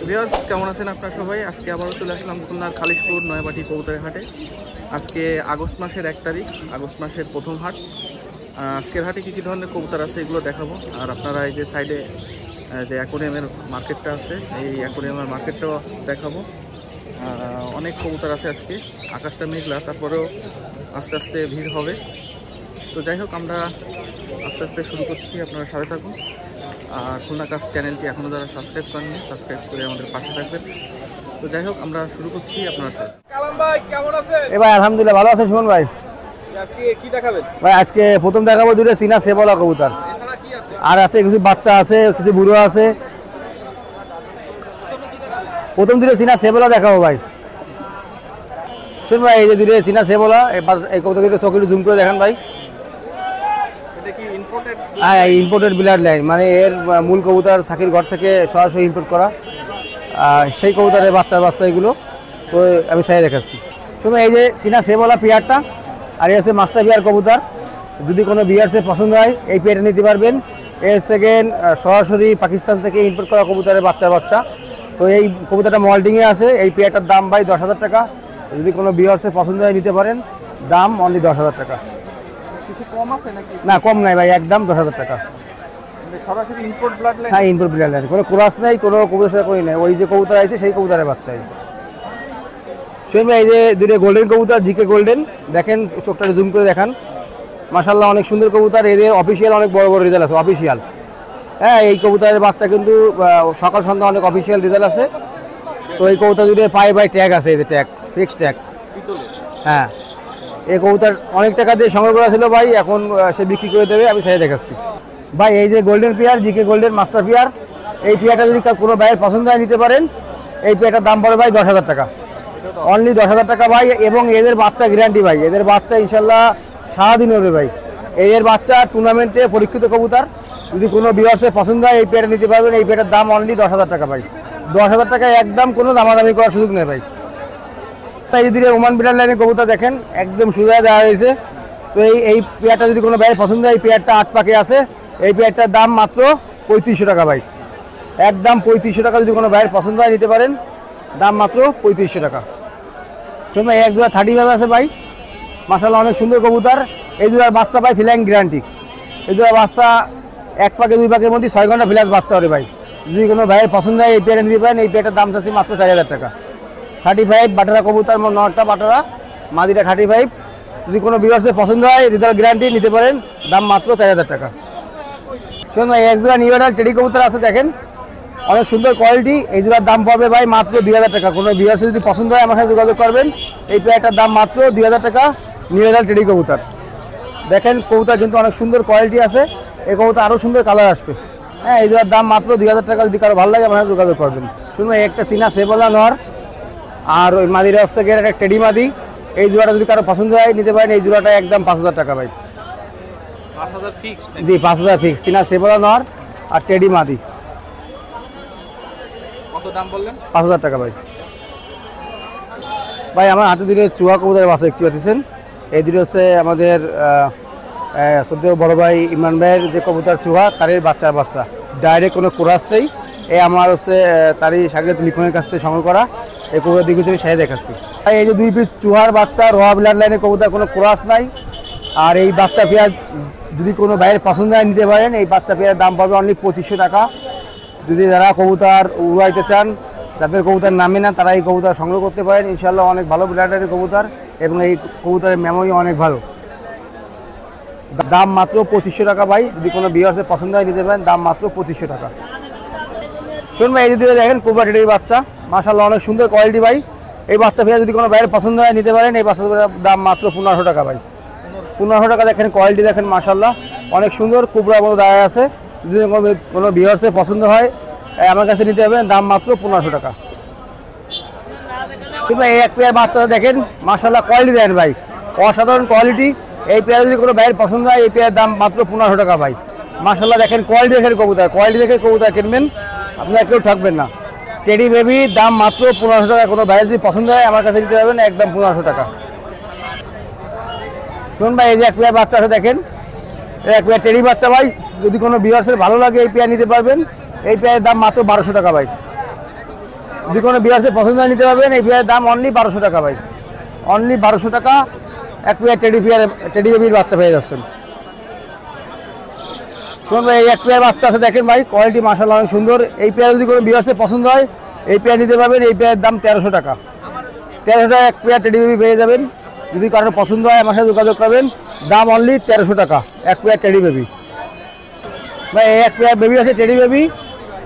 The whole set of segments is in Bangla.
ভিউয়ার্স কেমন আছেন আপনারা সবাই? আজকে আবারও চলে আসলাম খুলনার খালিশপুর নয়াবাটি কবুতরের হাটে। আজকে আগস্ট মাসের 1 তারিখ, আগস্ট মাসের প্রথম হাট। আজকের হাটে কী কী ধরনের কবুতর আছে এগুলো দেখাবো। আর আপনারা এই যে সাইডে যে অ্যাকোরিয়ামের মার্কেটটা আছে, এই অ্যাকোরিয়ামের মার্কেটটাও দেখাবো। অনেক কবুতর আছে আজকে, আকাশটা মেঘলা, তারপরেও আস্তে আস্তে ভিড় হবে। তো যাই হোক, আমরা আস্তে আস্তে শুরু করছি, আপনারা সাথে থাকুন। আর খুলনা কাজ চ্যানেলটি এখনও যারা সাবস্ক্রাইব করেননি, সাবস্ক্রাইব করে আমাদের পাশে থাকবেন। তো যাই হোক, আমরা শুরু করছি আপনার সাথে। কালাম ভাই কেমন আছেন? ভাই আলহামদুলিল্লাহ ভালো আছে। সুমন ভাই আজকে কি দেখাবেন? ভাই আজকে প্রথম দেখাবো দুটো চীনা সেবলা কবুতর, এছাড়া কি আছে? আর আছে কিছু বাচ্চা আছে, কিছু বুড়ো আছে। প্রথম দুটো চীনা সেবলা দেখাবো ভাই। শুন ভাই, এই যে দুটো চীনা সেবলা, এই কবুতর দুটো চোখে জুম করে দেখান ভাই। এটা কি ইম্পোর্টেড? হ্যাঁ, ইম্পোর্টেড ব্লাড লাইন, মানে এর মূল কবুতর সাকির ঘর থেকে সরাসরি ইম্পোর্ট করা, সেই কবুতরের বাচ্চা এগুলো। তো আমি চাই দেখাচ্ছি। শুনুন, এই যে চীনা সেবলা পেয়ারটা, আর এই হচ্ছে মাস্টার পেয়ার কবুতর। যদি কোনো বিয়ার্সের পছন্দ হয় এই পেয়ারটা নিতে পারবেন। এর সেকেন্ড সরাসরি পাকিস্তান থেকে ইম্পোর্ট করা কবুতরের বাচ্চা। তো এই কবুতরটা মল্টিংয়ে আছে। এই পেয়ারটার দাম ভাই 10,000 টাকা। যদি কোনো বিয়ার্সের পছন্দ হয় নিতে পারেন, দাম অনলি 10,000 টাকা। কিছু কম আছে নাকি? না, কম নাই ভাই, একদম 10,000 টাকা। সরাসরি ইম্পোর্ট ব্লাড লাইন? হ্যাঁ, ইম্পোর্ট ব্লাড লাইন, কোনো ক্রস নেই, কোনো কবুতর সাথে করি নেই। ওই যে কবুতর আছে সেই কবুতরের বাচ্চা। শুনুন ভাই, এই যে দুটো গোল্ডেন কবুতর, জিকে গোল্ডেন, দেখেন চোখটা জুম করে দেখান। মাশাআল্লাহ অনেক সুন্দর কবুতর। এদের অফিসিয়াল অনেক বড় বড় রেজাল্ট আছে, অফিসিয়াল। হ্যাঁ, এই কবুতরের বাচ্চা কিন্তু সকাল সন্ধ্যা অনেক অফিসিয়াল রেজাল্ট আছে। তো এই কবুতর দুটো পায়ে বাই ট্যাগ আছে, এই যে ট্যাগ, ফিক্সড ট্যাগ। হ্যাঁ, এই কবুতর অনেক টাকা দিয়ে সংগ্রহ করা ছিল ভাই, এখন সে বিক্রি করে দেবে। আমি সাইজে দেখাচ্ছি ভাই। এই যে golden pair, GK golden master pair, এই পেয়ারটা যদি কোনো ভাইয়ের পছন্দ হয় নিতে পারেন। এই পেয়ারটার দাম পড়ে ভাই 10,000 টাকা, অনলি 10,000 টাকা ভাই। এবং এদের বাচ্চা গ্যারান্টি ভাই, এদের বাচ্চা ইনশাল্লাহ সারাদিন হবে ভাই। এদের বাচ্চা টুর্নামেন্টে পরীক্ষিত কবুতর। যদি কোনো ভিউয়ার্সের পছন্দ হয় এই পেয়ারটা নিতে পারবেন। এই পেয়ারটার দাম অনলি 10,000 টাকা ভাই। 10,000 টাকায় একদম কোনো দামাদামি করার সুযোগ নেই ভাই। এই যদি ওমান ব্লাড লাইনের কবুতর দেখেন, একদম সোজা দেওয়া হয়েছে। তো এই পেয়ারটা যদি কোনো ভাইয়ের পছন্দ হয়, এই পেয়ারটা 8 পাকে আছে। এই পেয়ারটার দাম মাত্র 3500 টাকা ভাই, একদম 3500 টাকা। যদি কোনো ভাইয়ের পছন্দ হয় নিতে পারেন, দাম মাত্র 3500 টাকা। শুনুন, এক জোড়া 35 আছে ভাই, মাশাআল্লাহ অনেক সুন্দর কবুতর। এই জোড়ার বাচ্চা ভাই ফ্লাইং গ্যারান্টি। এই জোড়া বাচ্চা 1 পাকে 2 পাকের মধ্যে 6 ঘন্টা ফ্লাস বাচ্চা হবে ভাই। যদি কোনো ভাইয়ের পছন্দ হয় এই পেয়ারটা নিতে পারেন। এই পেয়ারটার দাম চাচ্ছি মাত্র 4,000 টাকা। 35 বাটারা কবুতর, নটা বাটারা, মাদিটা 35। যদি কোনো ভিউয়ার্সের পছন্দ হয় রেজাল্ট গ্যারান্টি নিতে পারেন, দাম মাত্র 4,000 টাকা। শুনুন ভাই, এক জোড়া নিউডাল টেডি কবুতর আছে, দেখেন অনেক সুন্দর কোয়ালিটি। এই জোড়ার দাম পড়বে ভাই মাত্র 2,000 টাকা। কোনো ভিউয়ার্সের যদি পছন্দ হয় আমার সাথে যোগাযোগ করবেন। এই পেয়ারটার দাম মাত্র 2,000 টাকা, নিউডাল টেডি কবুতর। দেখেন কবুতর কিন্তু অনেক সুন্দর কোয়ালিটি আছে। এই কবুতর আরও সুন্দর কালার আসবে। হ্যাঁ, এই জোড়ার দাম মাত্র 2,000 টাকা। যদি কারো ভালো লাগে আমার সাথে যোগাযোগ করবেন। শুনুন, একটা চীনা সেবলা নর, আর ওই মাদিরা হচ্ছে একটা টেডি মাদি। এই জোড়াটা যদি কারো পছন্দ হয় নিতে পারেন। এই জোড়াটা একদম 5,000 টাকা ভাই। 5,000 ফিক্স? জি, 5,000 ফিক্স। চীনা সেবলা নর আর টেডি মাদি। কত দাম বললেন? 5,000 টাকা ভাই। ভাই আমার হাতে দুটো চুয়া কবুতরের বাচ্চা দেখতে পাচ্ছেন। এই দুটো হচ্ছে আমাদের সদ্য বড় ভাই ইমরান ভাইয়ের যে কবুতর চুহা, তারই বাচ্চা। ডাইরেক্ট কোনো কোরাস নেই। এই আমার হচ্ছে তারই সাগর লিখনের কাছ থেকে সংগ্রহ করা। এই কবুতর দিকে আমি সাইজে দেখাচ্ছি। এই যে 2 পিস চুহার বাচ্চা, রোয়া ব্লাড লাইনের কবুতর, কোনো কোরাস নাই। আর এই বাচ্চা পেয়ার যদি কোনো ভাইয়ের পছন্দ হয় নিতে পারেন। এই বাচ্চা পেয়ারের দাম পাবে অনলি 2500 টাকা। যদি যারা কবুতর উড়াইতে চান, যাদের কবুতর নামে না, তারা এই কবুতর সংগ্রহ করতে পারেন। ইনশাল্লাহ অনেক ভালো ব্লাডের কবুতর, এবং এই কবুতরের মেমোরি অনেক ভালো। দাম মাত্র 2500 টাকা ভাই। যদি কোনো ভিউয়ার্সের পছন্দ হয় নিতে পারেন, দাম মাত্র 2500 টাকা। শুনুন ভাই, এই যদি দেখেন কোবরা টেডির বাচ্চা, মাশাআল্লাহ অনেক সুন্দর কোয়ালিটি ভাই। এই বাচ্চা পেয়ার যদি কোনো ভাইয়ের পছন্দ হয় নিতে পারেন। এই বাচ্চার দাম মাত্র 1500 টাকা ভাই। 1500 টাকা। দেখেন কোয়ালিটি দেখেন, মাশাআল্লাহ অনেক সুন্দর, কোবরার মতো দাঁড়ায় আছে। যদি কোনো ভিউয়ার্সের পছন্দ হয় আমার কাছে নিতে পারবেন, দাম মাত্র 1500 টাকা। কিন্তু এই এক পেয়ার বাচ্চা দেখেন, মাশাআল্লাহ কোয়ালিটি দেখেন ভাই, অসাধারণ কোয়ালিটি। এই পেয়ার যদি কোনো ভাইয়ের পছন্দ হয় এই পেয়ার দাম মাত্র 1500 টাকা ভাই। মাশাআল্লাহ দেখেন কোয়ালিটি দেখেন কবুতর, কোয়ালিটি দেখে কবুতর কিনবেন, আপনারা কেউ ঠকবেন না। টেডি বেবি দাম মাত্র 1500 টাকা। কোনো ভাইয়ের যদি পছন্দ হয় আমার কাছে নিতে পারবেন, একদম 1500 টাকা। শুনুন ভাই, এই যে এক পেয়ার বাচ্চা আছে দেখেন, এক পেয়ার টেডি বাচ্চা ভাই। যদি কোনো ভিউয়ার্সের ভালো লাগে এই পেয়ার নিতে পারবেন। এই পেয়ারের দাম মাত্র 1200 টাকা ভাই। যদি কোনো বিয়ার্সে পছন্দ হয় নিতে পারবেন। এই পেয়ারের দাম অনলি 1200 টাকা ভাই, অনলি 1200 টাকা। এক পেয়ার টেডি বেবির বাচ্চা পেয়ে যাচ্ছেন। শুনুন ভাই, এই এক পেয়ার বাচ্চা আছে দেখেন ভাই, কোয়ালিটি মাশাআল্লাহ অনেক সুন্দর। এই পেয়ার যদি কোনো বিয়ার্সে পছন্দ হয় এই পেয়ার নিতে পারবেন। এই পেয়ারের দাম 1300 টাকা, 1300 টাকা এক পেয়ার টেডি বেবি পেয়ে যাবেন। যদি কারোর পছন্দ হয় আমার সাথে যোগাযোগ করবেন, দাম অনলি 1300 টাকা এক পেয়ার টেডি বেবি। ভাই এই এক পেয়ার বেবি আছে টেডি বেবি,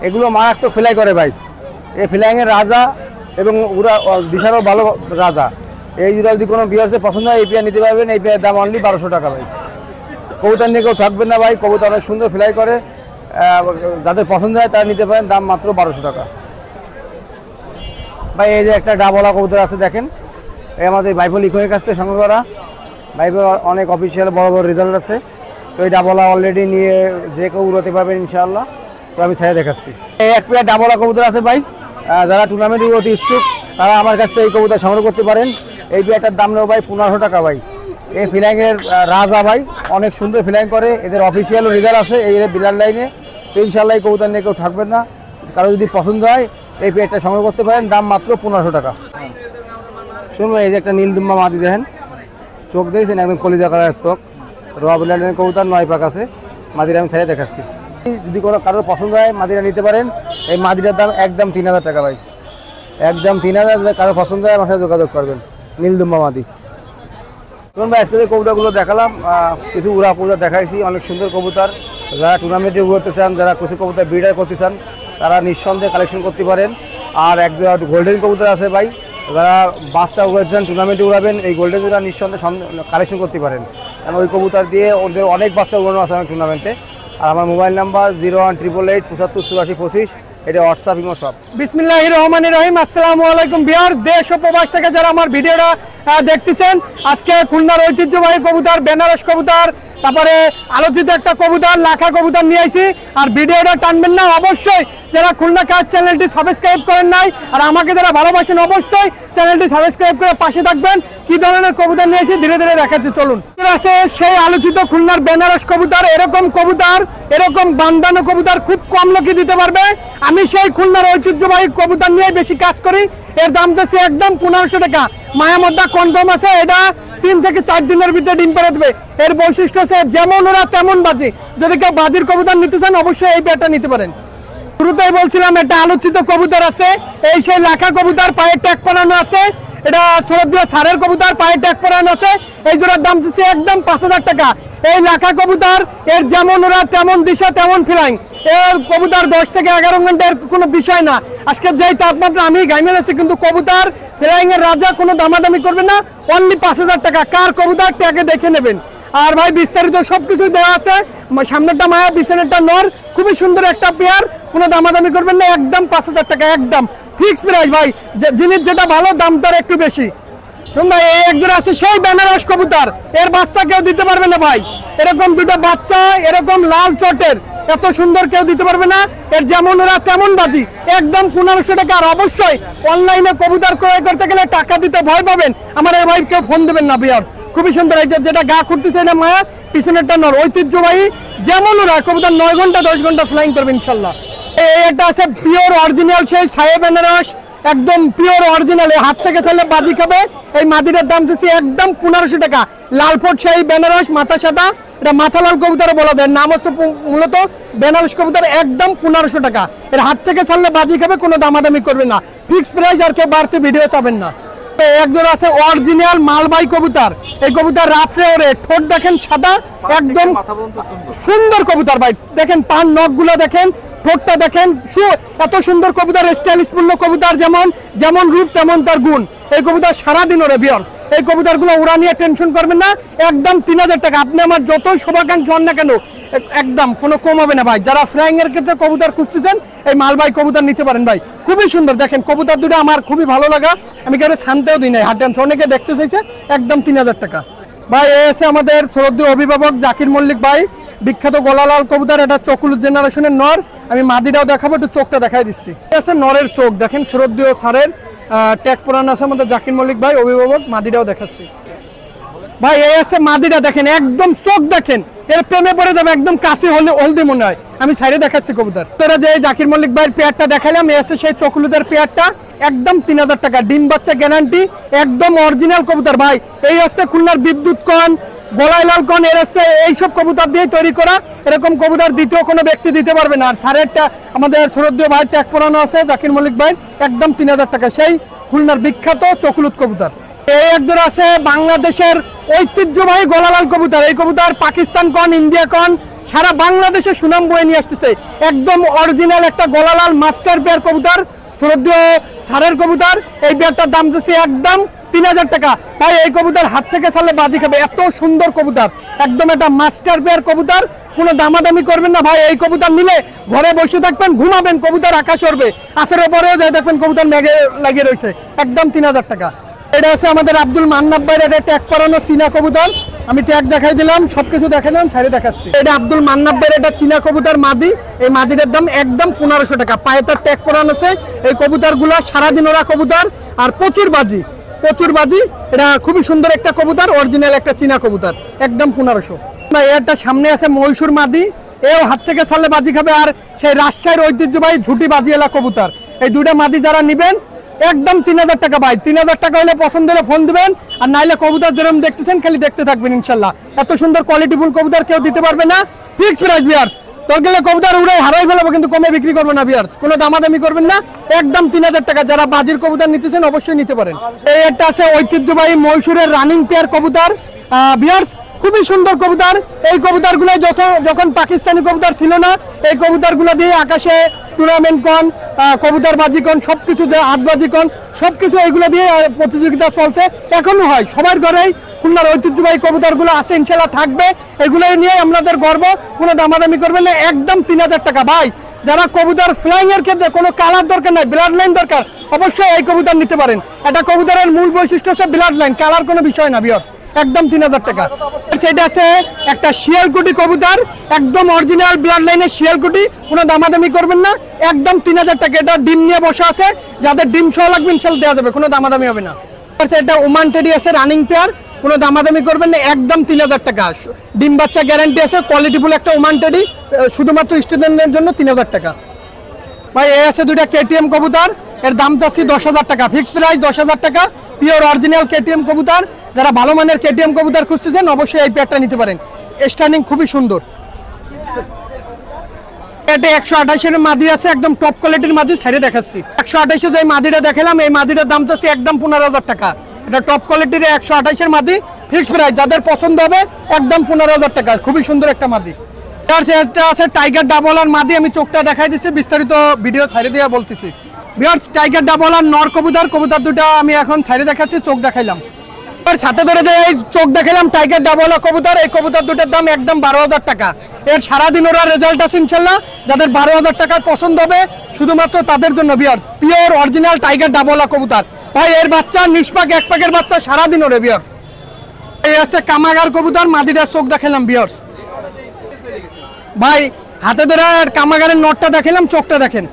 এগুলো মারাত্মক ফ্লাই করে ভাই। এই ফ্লাইংয়ের রাজা এবং ওরা দিশারও ভালো রাজা। এই জোড়া যদি কোনো বিয়ার্সে পছন্দ হয় এই পেয়ার নিতে পারবেন। এই পেয়ার দাম অনলি 1200 টাকা ভাই। কবুতর নিয়ে কেউ থাকবেন না ভাই, কবুতর অনেক সুন্দর ফ্লাই করে, যাদের পছন্দ হয় তারা নিতে পারেন, দাম মাত্র 1200 টাকা। ভাই এই যে একটা ডাবলা কবুতর আছে দেখেন, এই আমাদের ভাইপো লিখনের কাছ থেকে সংগ্রহ করা। ভাইপোর অনেক অফিসিয়াল বড় বড় রেজাল্ট আছে। তো এই ডাবলা অলরেডি নিয়ে যে কেউ উড়াতে পারবেন ইনশাআল্লাহ। তো আমি ছেড়ে দেখাচ্ছি। এই এক পেয়ার ডাবলা কবুতর আছে ভাই, যারা টুর্নামেন্ট উড়াতে ইচ্ছুক তারা আমার কাছ থেকে এই কবুতর সংগ্রহ করতে পারেন। এই পেয়ারটার দাম নেব ভাই 1500 টাকা ভাই। এই ফ্লাইংয়ের রাজা ভাই, অনেক সুন্দর ফ্লাইং করে, এদের অফিসিয়াল রেজাল্ট আছে এই বিলার লাইনে। তো ইনশাআল্লাহ এই কবুতর নিয়ে কেউ থাকবেন না। কারো যদি পছন্দ হয় এই পেয়ারটা সংগ্রহ করতে পারেন, দাম মাত্র 1500 টাকা। শুনুন এই যে একটা নীলদুম্বা মাদি দেখেন, চোখ দিয়েছেন একদম কলিজা কালারের চোখ, র বিলারের কবুতর 9 পাক আছে। মাদিরা আমি ছেড়ে দেখাচ্ছি। যদি কোনো কারোর পছন্দ হয় মাদিরা নিতে পারেন। এই মাদিরার দাম একদম 3000 টাকা ভাই, একদম 3000। যদি কারোর পছন্দ হয় আমার সাথে যোগাযোগ করবেন। নীলদুম্বা মাদি। ধরুন ভাই আজকে যে কবুতরগুলো দেখালাম, কিছু উড়া কবুতর দেখাইছি, অনেক সুন্দর কবুতর। যারা টুর্নামেন্টে উড়তে চান, যারা কিছু কবুতর ব্রিডার করতে চান, তারা নিঃসন্দেহে কালেকশন করতে পারেন। আর এক গোল্ডেন কবুতর আছে ভাই, যারা বাচ্চা উড়াতে চান, টুর্নামেন্টে উড়াবেন, এই গোল্ডেন উড়া নিঃসন্দেহে কালেকশন করতে পারেন। কারণ ওই কবুতর দিয়ে ওদের অনেক বাচ্চা উড়ানো আছে অনেক টুর্নামেন্টে। আর আমার মোবাইল নাম্বার 01888 75 84 25, এটা হোয়াটসঅ্যাপ ইমো সব। বিসমিল্লাহির রহমানির রহিম। আসসালামু আলাইকুম বিহার দেশ ও প্রবাস থেকে যারা আমার ভিডিওটা দেখতেছেন, আজকে খুলনার ঐতিহ্যবাহী কবুতর বেনারস কবুতর, তারপরে আলোচিত একটা কবুতর লাখা কবুতর নিয়ে আইছি। আর ভিডিওটা টানবেন না, অবশ্যই যারা খুলনা কাজ চ্যানেলটি সাবস্ক্রাইব করেন নাই আর আমাকে যারা ভালোবাসেন অবশ্যই চ্যানেলটি সাবস্ক্রাইব করে পাশে থাকবেন। কি ধরনের কবুতর নিয়ে এসে ধীরে ধীরে দেখাচ্ছি চলুন। আছে সেই আলোচিত খুলনার বেনারস কবুতর। এরকম বান্দানো কবুতর খুব কম লোকে দিতে পারবে। আমি সেই খুলনার ঐতিহ্যবাহী কবুতর নিয়ে বেশি কাজ করি। এর দাম যাচ্ছে একদম 1500 টাকা। মায়ামদ্দা কনফার্ম আছে, এটা 3 থেকে 4 দিনের ভিতরে ডিম পেড়ে দেবে। এর বৈশিষ্ট্য আছে যেমন ওরা তেমন বাজি। যদি কেউ বাজির কবুতর নিতে চান অবশ্যই এই পেয়ারটা নিতে পারেন। শুরুতেই বলছিলাম একটা আলোচিত কবুতর আছে, এই সেই লাখা কবুতর, পায়ের ট্যাগ পরানো আছে। এটা শরদীয় সারের কবুতর, পায়ের ট্যাগ পরানো আছে। এই জোড়ার দাম দিচ্ছে একদম 5000 টাকা। এই লাখা কবুতর, এর যেমন ওরা তেমন দিশা তেমন ফ্লাইং। এর কবুতর 10 থেকে 11 ঘন্টার কোনো বিষয় না। আজকে যেই তাপমাত্রা আমি গাইমেল আছি, কিন্তু কবুতর ফ্লাইং এর রাজা, কোনো দামাদামি করবে না, অনলি 5000 টাকা। কার কবুতর ট্যাগে দেখে নেবেন। আর ভাই বিস্তারিত সবকিছু দেওয়া আছে। সামনেরটা মায়া, পিছনেরটা নর, খুবই সুন্দর একটা পেয়ার, কোনো দামাদামি করবেন না, একদম 5000 টাকা, একদম ফিক্স প্রাইস ভাই। জিনিস যেটা ভালো দাম তার একটু বেশি। শুন ভাই, এই একজোড়া আছে সেই বেনারস কবুতর, এর বাচ্চা কেউ দিতে পারবে না ভাই। এরকম দুটো বাচ্চা, এরকম লাল চটের, এত সুন্দর কেউ দিতে পারবে না। এর যেমন ওরা তেমন বাজি, একদম 1500 টাকা। আর অবশ্যই অনলাইনে কবুতর ক্রয় করতে গেলে টাকা দিতে ভয় পাবেন, আমার এই ভাই কেউ ফোন দেবেন না বিয়ার। খুবই সুন্দর। এই যেটা গা খুঁড়তেছে এটা মায়া, পিছনেরটা নর, ঐতিহ্যবাহী যেমন ওরা কবুতর 9 ঘন্টা 10 ঘন্টা ফ্লাইং করবে ইনশাল্লাহ। এই একটা আছে পিওর অরিজিনাল সেই সাহেব বেনারস, একদম পিওর অরিজিনাল, হাত থেকে চাইলে বাজি খাবে। এই মাদিটার দাম দিচ্ছি একদম 1500 টাকা। লালফোর্ট সেই বেনারস, মাথা সাদা, এটা মাথালাল কবুতর বলা যায়, নাম হচ্ছে মূলত বেনারস কবুতর, একদম 1500 টাকা। এর হাত থেকে চাইলে বাজি খাবে, কোনো দামাদামি করবে না, ফিক্স প্রাইস। আর কেউ বাড়তি ভিডিও চাবেন না। একজন আছে অরিজিনাল মালবাই কবুতর। এই কবুতর রাত্রে ওরে, ঠোঁট দেখেন সাদা, একদম সুন্দর কবুতর ভাই। দেখেন পান নখ গুলো দেখেন, ঠোঁটটা দেখেন, এত সুন্দর কবুতর, স্টাইলিশপূর্ণ কবুতর, যেমন রূপ তেমন তার গুণ। এই কবুতর সারাদিন ওরে বিয়র। এই কবুতরগুলো উড়া নিয়ে টেনশন করবেন না, একদম 3000 টাকা। আপনি আমার যতই শুভাকাঙ্ক্ষী হন না কেন, একদম কোনো কম হবে না ভাই। যারা ফ্লাইং এর ক্ষেত্রে কবুতর খুঁজতেছেন, এই মালবাই কবুতর নিতে পারেন ভাই, খুবই সুন্দর। দেখেন কবুতর দুটো আমার খুবই ভালো লাগা, আমি কেউ শান্তিও দিই নাই, হাট ডান্স অনেকে দেখতে চাইছে, একদম 3000 টাকা ভাই। এসে আমাদের শ্রদ্ধেয় অভিভাবক জাকির মল্লিক ভাই, বিখ্যাত গলালাল কবুতর, এটা চকুল জেনারেশনের নর। আমি মাদিটাও দেখাবো, একটু চোখটা দেখাই দিচ্ছি। আছে নরের চোখ দেখেন, শ্রদ্ধেয় সারের ট্যাগ পরানো আছে আমাদের জাকির মল্লিক ভাই, অভিভাবক, মাদিটাও দেখাচ্ছি ভাই এই আছে মাদিটা দেখেন, একদম চোখ দেখেন, এর প্রেমে পড়ে যাবে, একদম কাছে হলদে মনে হয়। আমি সাইডে দেখাচ্ছি কবুতর। তোরা যে জাকির মল্লিক ভাইয়ের পেয়ারটা দেখালাম, এই আছে সেই চকলুদের পেয়ারটা, একদম 3000 টাকা, ডিম বাচ্চা গ্যারান্টি, একদম অরিজিনাল কবুতর ভাই। এই হচ্ছে খুলনার বিদ্যুৎ কন, গলায় লাল কন, এর হচ্ছে এইসব কবুতর দিয়ে তৈরি করা। এরকম কবুতর দ্বিতীয় কোনো ব্যক্তি দিতে পারবে না। আর সারেরটা আমাদের শরদীয় ভাইয়ের ট্যাগ পরানো আছে জাকির মল্লিক ভাই, একদম 3000 টাকা, সেই খুলনার বিখ্যাত চকলুদ কবুতর। এই একজন আছে বাংলাদেশের ঐতিহ্যবাহী গলালাল কবুতর। এই কবুতর পাকিস্তান কন, ইন্ডিয়া কন, সারা বাংলাদেশে সুনাম বয়ে নিয়ে আসতেছে। একদম অরিজিনাল একটা গলালাল মাস্টার পেয়ার কবুতর, শ্রদ্ধেয় সারের কবুতর। এই পেয়ারটার দাম দিচ্ছে একদম 3000 টাকা ভাই। এই কবুতর হাত থেকে ছাড়লে বাজি খাবে, এত সুন্দর কবুতর, একদম একটা মাস্টার পেয়ার কবুতর, কোনো দামাদামি করবেন না ভাই। এই কবুতর নিলে ঘরে বসে থাকবেন, ঘুমাবেন, কবুতর আকাশ উড়বে, আসরের পরেও যাই দেখবেন কবুতর মেঘে লাগিয়ে রয়েছে, একদম 3000 টাকা। এটা আছে আমাদের আব্দুল মান্নাব ভাইয়ের, এটা ট্যাগ করানো চীনা কবুতর। আমি ট্যাগ দেখাই দিলাম, সবকিছু দেখালাম, ছাড়ে দেখাচ্ছি। এটা আব্দুল মান্নাব ভাইয়ের, এটা চীনা কবুতর মাদি। এই মাদিটার দাম একদম 1500 টাকা, পায়ে তার ট্যাগ করানো আছে। এই কবুতরগুলো সারাদিন ওরা কবুতর, আর প্রচুর বাজি, প্রচুর বাজি। এটা খুবই সুন্দর একটা কবুতর, অরিজিনাল একটা চীনা কবুতর, একদম 1500। এটা সামনে আছে মহীশূর মাদি, এও হাত থেকে ছাড়লে বাজি খাবে। আর সেই রাজশাহীর ঐতিহ্যবাহী ঝুটি বাজি এলা কবুতর। এই দুইটা মাদি যারা নিবেন একদম 3000 টাকা ভাই। 3000 টাকা হলে পছন্দ হলে ফোন দিবেন, আর নাইলে কবুতর যেরকম দেখতেছেন খালি দেখতে থাকবেন ইনশাল্লাহ। এত সুন্দর কোয়ালিটিফুল কবুতর কেউ দিতে পারবে না। ফিক্স প্রাইস বিয়ার্স, তোর গেলে কবুতর উড়ে হারাই ফেলাবো, কিন্তু কমে বিক্রি করবো না বিয়ার্স, কোনো দামাদামি করবেন না, একদম 3000 টাকা। যারা বাজির কবুতর নিতেছেন অবশ্যই নিতে পারেন। এই একটা আছে ঐতিহ্যবাহী মহীশূরের রানিং পেয়ার কবুতর বিয়ার্স, খুবই সুন্দর কবুতর। এই কবুতরগুলো যখন পাকিস্তানি কবুতর ছিল না, এই কবুতরগুলো দিয়ে আকাশে টুর্নামেন্ট কন, কবুতর বাজি কন, সবকিছু হাতবাজি কন, সবকিছু এইগুলো দিয়ে প্রতিযোগিতা চলছে, এখনো হয়। সবার ঘরেই খুলনার ঐতিহ্যবাহী কবুতরগুলো আছে, ইনশাল্লাহ থাকবে। এগুলো নিয়ে আমাদের গর্ব, কোনো দামাদামি করবেন না, একদম 3000 টাকা ভাই। যারা কবুতর ফ্লাইং এর ক্ষেত্রে কোনো কালার দরকার নাই, ব্লাড লাইন দরকার, অবশ্যই এই কবুতর নিতে পারেন। এটা কবুতরের মূল বৈশিষ্ট্য হচ্ছে ব্লাড লাইন, কালার কোনো বিষয় না বিয়ার, একদম 3000 টাকা। সেটা আছে একটা শিয়ালকুটি কবুতর, একদম অরিজিনাল ব্লাড লাইনের শিয়ালকুটি, কোনো দামাদামি করবেন না, একদম 3000 টাকা। এটা ডিম নিয়ে বসে আছে, যাদের ডিম সহ লাগবে ইনশাল্লাহ দেওয়া যাবে, কোনো দামাদামি হবে না। এটা ওমান টেডি আছে রানিং পেয়ার, কোনো দামাদামি করবেন না, একদম 3000 টাকা, ডিম বাচ্চা গ্যারান্টি আছে, কোয়ালিটিফুল একটা ওমান টেডি, শুধুমাত্র স্টুডেন্টদের জন্য 3000 টাকা ভাই। এই আছে দুইটা কেটিএম কবুতর, এর দাম চাচ্ছি 10000 টাকা, ফিক্স প্রাইস 10000 টাকা, পিওর অরিজিনাল কেটিএম কবুতর। যারা ভালো মানের কেটিএম কবুতর খুঁজতেছেন অবশ্যই এই পেয়ারটা নিতে পারেন, স্ট্যান্ডিং খুবই সুন্দর। এটা 128 মাদি আছে, একদম টপ কোয়ালিটির মাদি, সাইডে দেখাচ্ছি। 128 যে মাদিটা দেখালাম, এই মাদিটার দাম চাচ্ছি একদম 15000 টাকা। এটা টপ কোয়ালিটির 128 মাদি, ফিক্স প্রাইস, যাদের পছন্দ হবে একদম 15000 টাকা, খুবই সুন্দর একটা মাদি। এটা আছে টাইগার ডাবল আর মাদি, আমি চোখটা দেখাই দিচ্ছি, বিস্তারিত ভিডিও সাইডে দিয়ে বলতেছি। বিয়ার্স টাইগার ডাবল আর নর কবুতর, কবুতর দুটা আমি এখন সাইডে দেখাচ্ছি, চোখ দেখাইলাম। সাথে ধরে যে এই চোখ দেখালাম টাইগার ডাবল কবুতর, এই কবুতর দুটার দাম একদম 12000 টাকা। এর সারাদিন ওরা রেজাল্ট আছে ইনশাল্লাহ, যাদের 12000 টাকার পছন্দ হবে শুধুমাত্র তাদের জন্য বিয়ার, পিওর অরিজিনাল টাইগার ডাবল কবুতর ভাই। এর বাচ্চা নিষ্পাক, এক পাকের বাচ্চা, সারাদিন ওরে বিয়ার। এই আছে কামাগার কবুতর, মাদিটা চোখ দেখালাম বিয়ার ভাই। হাতে ধরে কামাগারের নটটা দেখালাম, চোখটা দেখেন।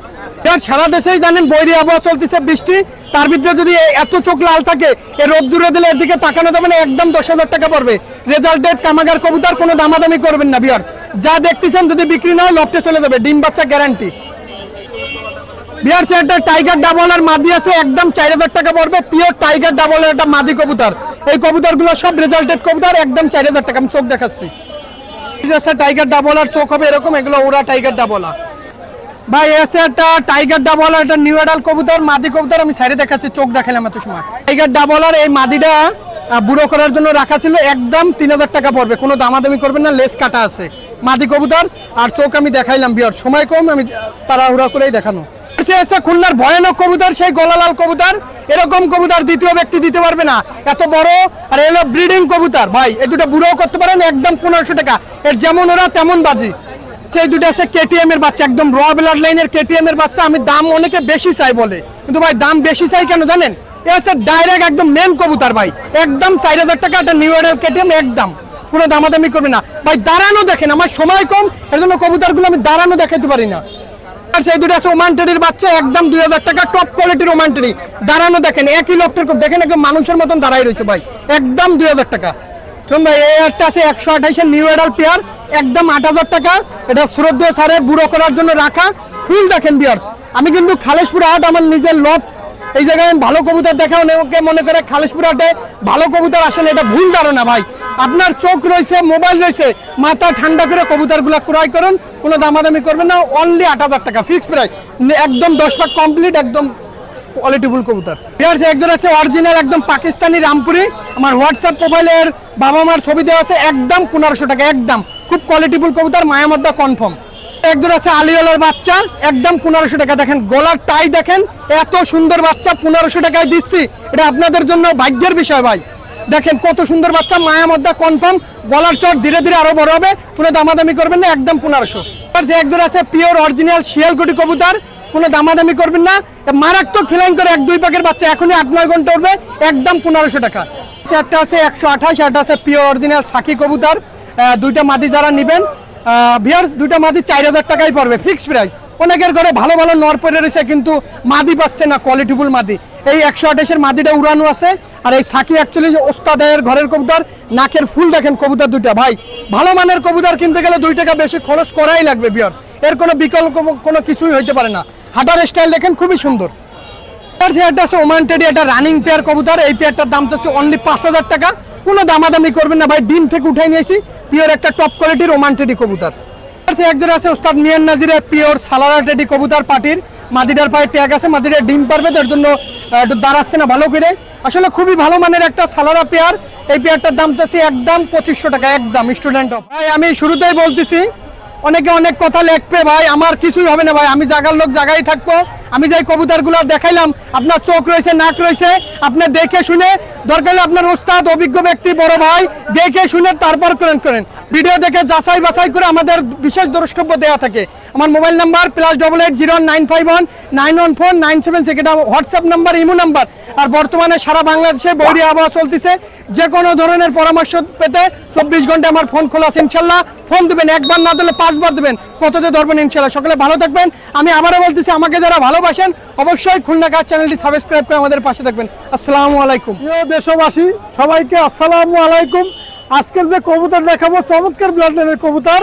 সারা দেশেই জানেন বৈরী আবহাওয়া চলতেছে, বৃষ্টি, তার ভিতরে যদি এত চোখ লাল থাকে, এর রোদ্দুরে দিলে এর দিকে তাকানো যাবে না, একদম 10000 টাকা পড়বে। রেজাল্টেড কামাগার কবুতর, কোনো দামাদামি করবেন না বিয়ার। যা দেখতেছেন যদি বিক্রি না হয় লফটে চলে যাবে, ডিম বাচ্চা গ্যারান্টি বিয়ার। একটা টাইগার ডাবল আর মাদি আছে, একদম 4000 টাকা পড়বে, পিওর টাইগার ডাবল একটা মাদি কবুতর। এই কবুতরগুলো সব রেজাল্টেড কবুতর, একদম 4000 টাকা। আমি চোখ দেখাচ্ছি, টাইগার ডাবল আর চোখ হবে এরকম, এগুলো ওরা টাইগার ডাবল ভাই। এসে একটা টাইগার ডাবল আর একটা নিউ এডাল কবুতর, মাদি কবুতর, আমি সাইডে দেখাচ্ছি, চোখ দেখালাম এত সময়। টাইগার ডাবল আর এই মাদিটা বুড়ো করার জন্য রাখা ছিল, একদম 3000 টাকা পড়বে, কোনো দামাদামি করবেন না, লেস কাটা আছে মাদি কবুতর। আর চোখ আমি দেখাইলাম বিয়ার, সময় কম, আমি তাড়াহুড়া করেই দেখানো। খুলনার ভয়ানক কবুতর, সেই গলালাল কবুতর, এরকম কবুতর দ্বিতীয় ব্যক্তি দিতে পারবে না, এত বড়। আর এলো ব্রিডিং কবুতর ভাই, এই দুটো বুড়ো করতে পারেন, একদম 1500 টাকা। এর যেমন ওরা তেমন বাজি। সেই দুটো আছে কেটিএম এর বাচ্চা, একদম র ব্লাড লাইনের কেটিএম এর বাচ্চা। আমি দাম অনেকে বেশি চাই বলে, কিন্তু ভাই দাম বেশি চাই কেন জানেন? এ হচ্ছে ডাইরেক্ট একদম মেন কবুতর ভাই, একদম 4000 টাকা। একটা নিউ এডাল কেটিএম, একদম কোনো দামাদামি করবে না ভাই। দাঁড়ানো দেখেন, আমার সময় কম, এর জন্য কবুতরগুলো আমি দাঁড়ানো দেখাতে পারি না। আর সেই দুটো আছে ওমান টেডির বাচ্চা, একদম 2000 টাকা, টপ কোয়ালিটির ওমান টেডি। দাঁড়ানো দেখেন, একই লফটের দেখেন, একদম মানুষের মতন দাঁড়াই রয়েছে ভাই, একদম 2000 টাকা। শোন ভাই এই একটা আছে 128 নিউ এডাল পেয়ার, একদম 8000 টাকা। এটা শ্রদ্ধেয় স্যারে বুড়ো করার জন্য রাখা ফুল। দেখেন ভিউয়ার্স, আমি কিন্তু খালেশপুর হাট আমার নিজের লট, এই জায়গায় আমি ভালো কবুতর দেখা, অনেকে মনে করে খালেশপুর হাটে ভালো কবুতর আসেন, এটা ভুল ধারণা ভাই। আপনার চোখ রয়েছে, মোবাইল রয়েছে, মাথা ঠান্ডা করে কবুতরগুলো ক্রয় করুন, কোনো দামাদামি করবেন না। অনলি 8000 টাকা ফিক্স প্রাইস, একদম 10 পাক কমপ্লিট, একদম কোয়ালিটিফুল কবুতর। ভিউয়ার্স একজন আছে অরিজিনাল একদম পাকিস্তানি রামপুরি, আমার হোয়াটসঅ্যাপ প্রোফাইলের বাবা মার ছবি দেওয়া আছে, একদম 1500 টাকা, একদম খুব কোয়ালিটিফুল কবুতর, মায়া মধ্যে কনফার্ম। একজন আছে আলিওয়ালার বাচ্চা, একদম 1500 টাকা। দেখেন গলার টাই দেখেন, এত সুন্দর বাচ্চা 1500 টাকায় দিচ্ছি, এটা আপনাদের জন্য ভাগ্যের বিষয় ভাই। দেখেন কত সুন্দর বাচ্চা, মায়া মধ্যে কনফার্ম, গলার চট ধীরে ধীরে আরো বড় হবে, কোনো দামাদামি করবেন না, একদম 1500। একজন আছে পিওর অরিজিনাল শিয়ালকুটি কবুতর, কোনো দামাদামি করবেন না, মারাত্মক ফ্লাইং করে 1-2 পাকের বাচ্চা, এখনই 8-9 ঘন্টা উঠবে, একদম 1500 টাকা। একটা আছে 128, একটা আছে পিওর অরিজিনাল সাকি কবুতর, দুইটা মাদি যারা নেবেন ভিউয়ার্স, দুইটা মাদি 4000 টাকাই পড়বে ফিক্সড প্রাইস। অনেকের ঘরে ভালো ভালো নর পড়ে রয়েছে কিন্তু মাদি পাচ্ছে না, কোয়ালিটিফুল মাদি। এই 128-এর মাদিটা উড়ানো আছে, আর এই সাকি অ্যাকচুয়ালি ওস্তাদের ঘরের কবুতর, নাকের ফুল দেখেন কবুতর দুইটা ভাই। ভালো মানের কবুতর কিনতে গেলে 2 টাকা বেশি খরচ করাই লাগবে ভিউয়ার্স, এর কোনো বিকল্প কোনো কিছুই হইতে পারে না। হাঁটার স্টাইল দেখেন খুবই সুন্দর। একটা আছে ওমান টেডি, একটা রানিং পেয়ার কবুতর, এই পেয়ারটার দাম হচ্ছে অনলি 5000 টাকা, কোনো দামাদামি করবেন না ভাই, ডিম থেকে উঠাই নিয়েছি, পিওর একটা টপ কোয়ালিটির ওমান টেডি কবুতর। একজন আছে ওস্তাদ মিয়ান নাজিরের পিওর সালারা টেডি কবুতর পাটির, মাদিটার পায়ে ট্যাগ আছে, মাদিটা ডিম পারবে, তার জন্য একটু দাঁড়াচ্ছে না ভালো করে, আসলে খুবই ভালো মানের একটা সালারা পেয়ার। এই পেয়ারটার দাম চাচ্ছি একদম 2500 টাকা, একদম স্টুডেন্ট অফ। ভাই আমি শুরুতেই বলতেছি, অনেকে অনেক কথা লেখবে ভাই, আমার কিছুই হবে না ভাই, আমি জায়গার লোক জায়গায় থাকবো। আমি যে কবুতরগুলো দেখাইলাম, আপনার চোখ রয়েছে, নাক রয়েছে, আপনি দেখে শুনে, দরকার হলে আপনার ওস্তাদ অভিজ্ঞ ব্যক্তি বড় ভাই দেখে শুনে তারপর করেন। ভিডিও দেখে যাচাই বাছাই করে আমাদের বিশেষ দ্রষ্টব্য দেওয়া থাকে। আমার মোবাইল নাম্বার +880951914976, এটা হোয়াটসঅ্যাপ নাম্বার, ইমো নাম্বার। আর বর্তমানে সারা বাংলাদেশে বৈরী আবহাওয়া চলতেছে, যে কোনো ধরনের পরামর্শ পেতে 24 ঘন্টা আমার ফোন খোলা আছে ইনশাল্লাহ। ফোন দেবেন, একবার না দিলে 5 বার দেবেন, কততে ধরবেন ইনশাল্লাহ। সকলে ভালো থাকবেন। আমি আবারও বলতেছি, আমাকে যারা ভালোবাসেন অবশ্যই খুলনা কাজ চ্যানেলটি সাবস্ক্রাইব করে আমাদের পাশে থাকবেন। আসসালামু আলাইকুম। প্রিয় দেশবাসী সবাইকে আসসালামু আলাইকুম। আজকের যে কবুতর দেখাবো চমৎকার ব্লাড লাইনের কবুতর।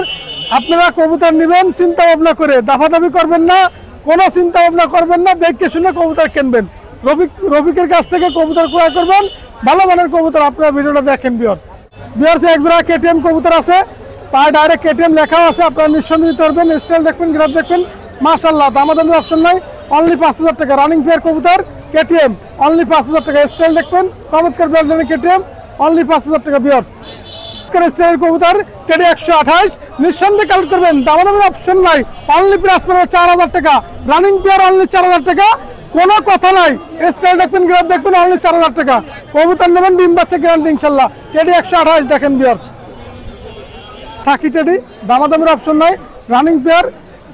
আপনারা কবুতর নেবেন চিন্তা ভাবনা করে, দাফাদাফি করবেন না, কোনো চিন্তা ভাবনা করবেন না, দেখে শুনে কবুতর কিনবেন। রফিকের কাছ থেকে কবুতর ক্রয় করবেন, ভালো মানের কবুতর। আপনারা ভিডিওটা দেখেন ভিউয়ার্স, একজোড়া কেটিএম কবুতর আছে, পায়ে ডাইরেক্ট কেটিএম লেখা আছে, আপনারা নিঃসন্দেহে ধরবেন, স্টাইল দেখবেন, গ্রাফ দেখবেন, মাশাআল্লাহ। দামাদামির অপশন নাই, অনলি 5000 টাকা। রানিং পেয়ার কবুতর কেটিএম, অনলি 5000 টাকা। স্টাইল দেখবেন, চমৎকার ব্লাড লাইনের কেটিএম, অনলি 5000 টাকা ভিউয়ার্স। স্টাইল কবুতর কেডি 128, নিঃসন্দেহে কালেক্ট করবেন, দামাদামির অপশন নাই, অনলি প্রাইস পড়বে 4000 টাকা। রানিং পেয়ার অনলি 4000 টাকা, কোনো কথা নাই। স্টাইল দেখবেন, গ্রাফ দেখবেন, অনলি 4000 টাকা। কবুতর নেবেন, ডিম বাচ্চা গ্যারান্টি ইনশাল্লাহ। কেডি 128 দেখেন ভিউয়ার্স। সাকি টেডি, দামাদামির অপশন নাই, রানিং পেয়ার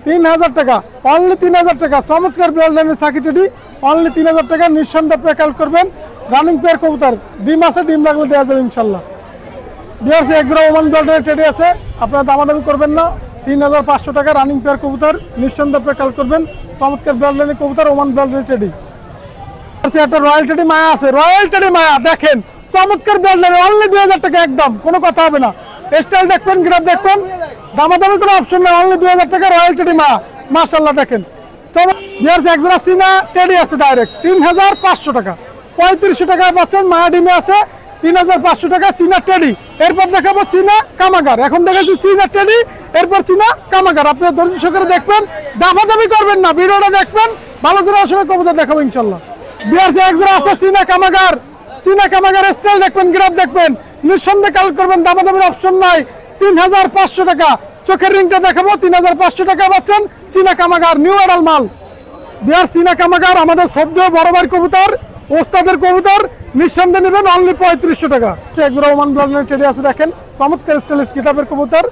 3000 টাকা, অনলি 3000 টাকা। চমৎকার ব্লাড লাইনের সাকি টেডি, অনলি 3000 টাকা। নিঃসন্দেহে আপনি কালেক্ট করবেন, রানিং পেয়ার কবুতর, ডিম আছে, ডিম লাগলে দেওয়া যাবে ইনশাল্লাহ। ভিউয়ার্স একজোড়া ওমান ব্লাড লাইনের টেডি আছে, আপনারা দামাদামি করবেন না, 3500 টাকা। রানিং পেয়ার কবুতর, নিঃসন্দেহে আপনি কালেক্ট করবেন, চমৎকার ব্লাড লাইনের কবুতর, ওমান ব্লাড লাইনের টেডি। একটা রয়্যাল টেডি মায়া আছে, রয়্যাল টেডি মায়া দেখেন, চমৎকার ব্লাড লাইনের, অনলি 2000 টাকা, একদম কোনো কথা হবে না। স্টাইল দেখবেন, গ্রাফ দেখবেন, দামাদামি কোনো অপশন নেই, অনলি 2000 টাকা। রয়্যাল টেডি মায়া, মাশাআল্লাহ দেখেন। ভিউয়ার্স একজোড়া চীনা টেডি আছে ডাইরেক্ট 3500 টাকা, 3500 টাকায় পাচ্ছেন। মায়া ডিমে আছে 3500 টাকা চীনা টেডি। এরপর দেখাবো চীনা কামাগার। এখন দেখাচ্ছি চীনা টেডি, এরপর চীনা কামাগার। আপনারা ধৈর্য সহকারে দেখবেন, দাফাদাফি করবেন না, ভিডিওটা দেখবেন, ভালো জোড়া আসলে কবুতর দেখাবো ইনশাল্লাহ। ভিউয়ার্স একজোড়া আছে চীনা কামাগার, চীনা কামাগার স্টাইল দেখবেন, গ্রাফ দেখবেন, নিঃসন্দেহে কালেক্ট করবেন, দামাদামির অপশন নাই, 3500 টাকা। চোখের রিংটা দেখাবো, 3500 টাকা পাচ্ছেন চীনা কামাগার, নিউ অ্যাডাল মাল। ভিউয়ার্স চীনা কামাগার আমাদের শব্দ বড় ভাই কবুতর, ওস্তাদের কবুতর, নিঃসন্দেহে নেবেন, অনলি 3500 টাকা। একজোড়া ওমান ব্লাড লাইনের টেডি আছে দেখেন, চমৎকার স্টাইলিশ কিতাবের কবুতর,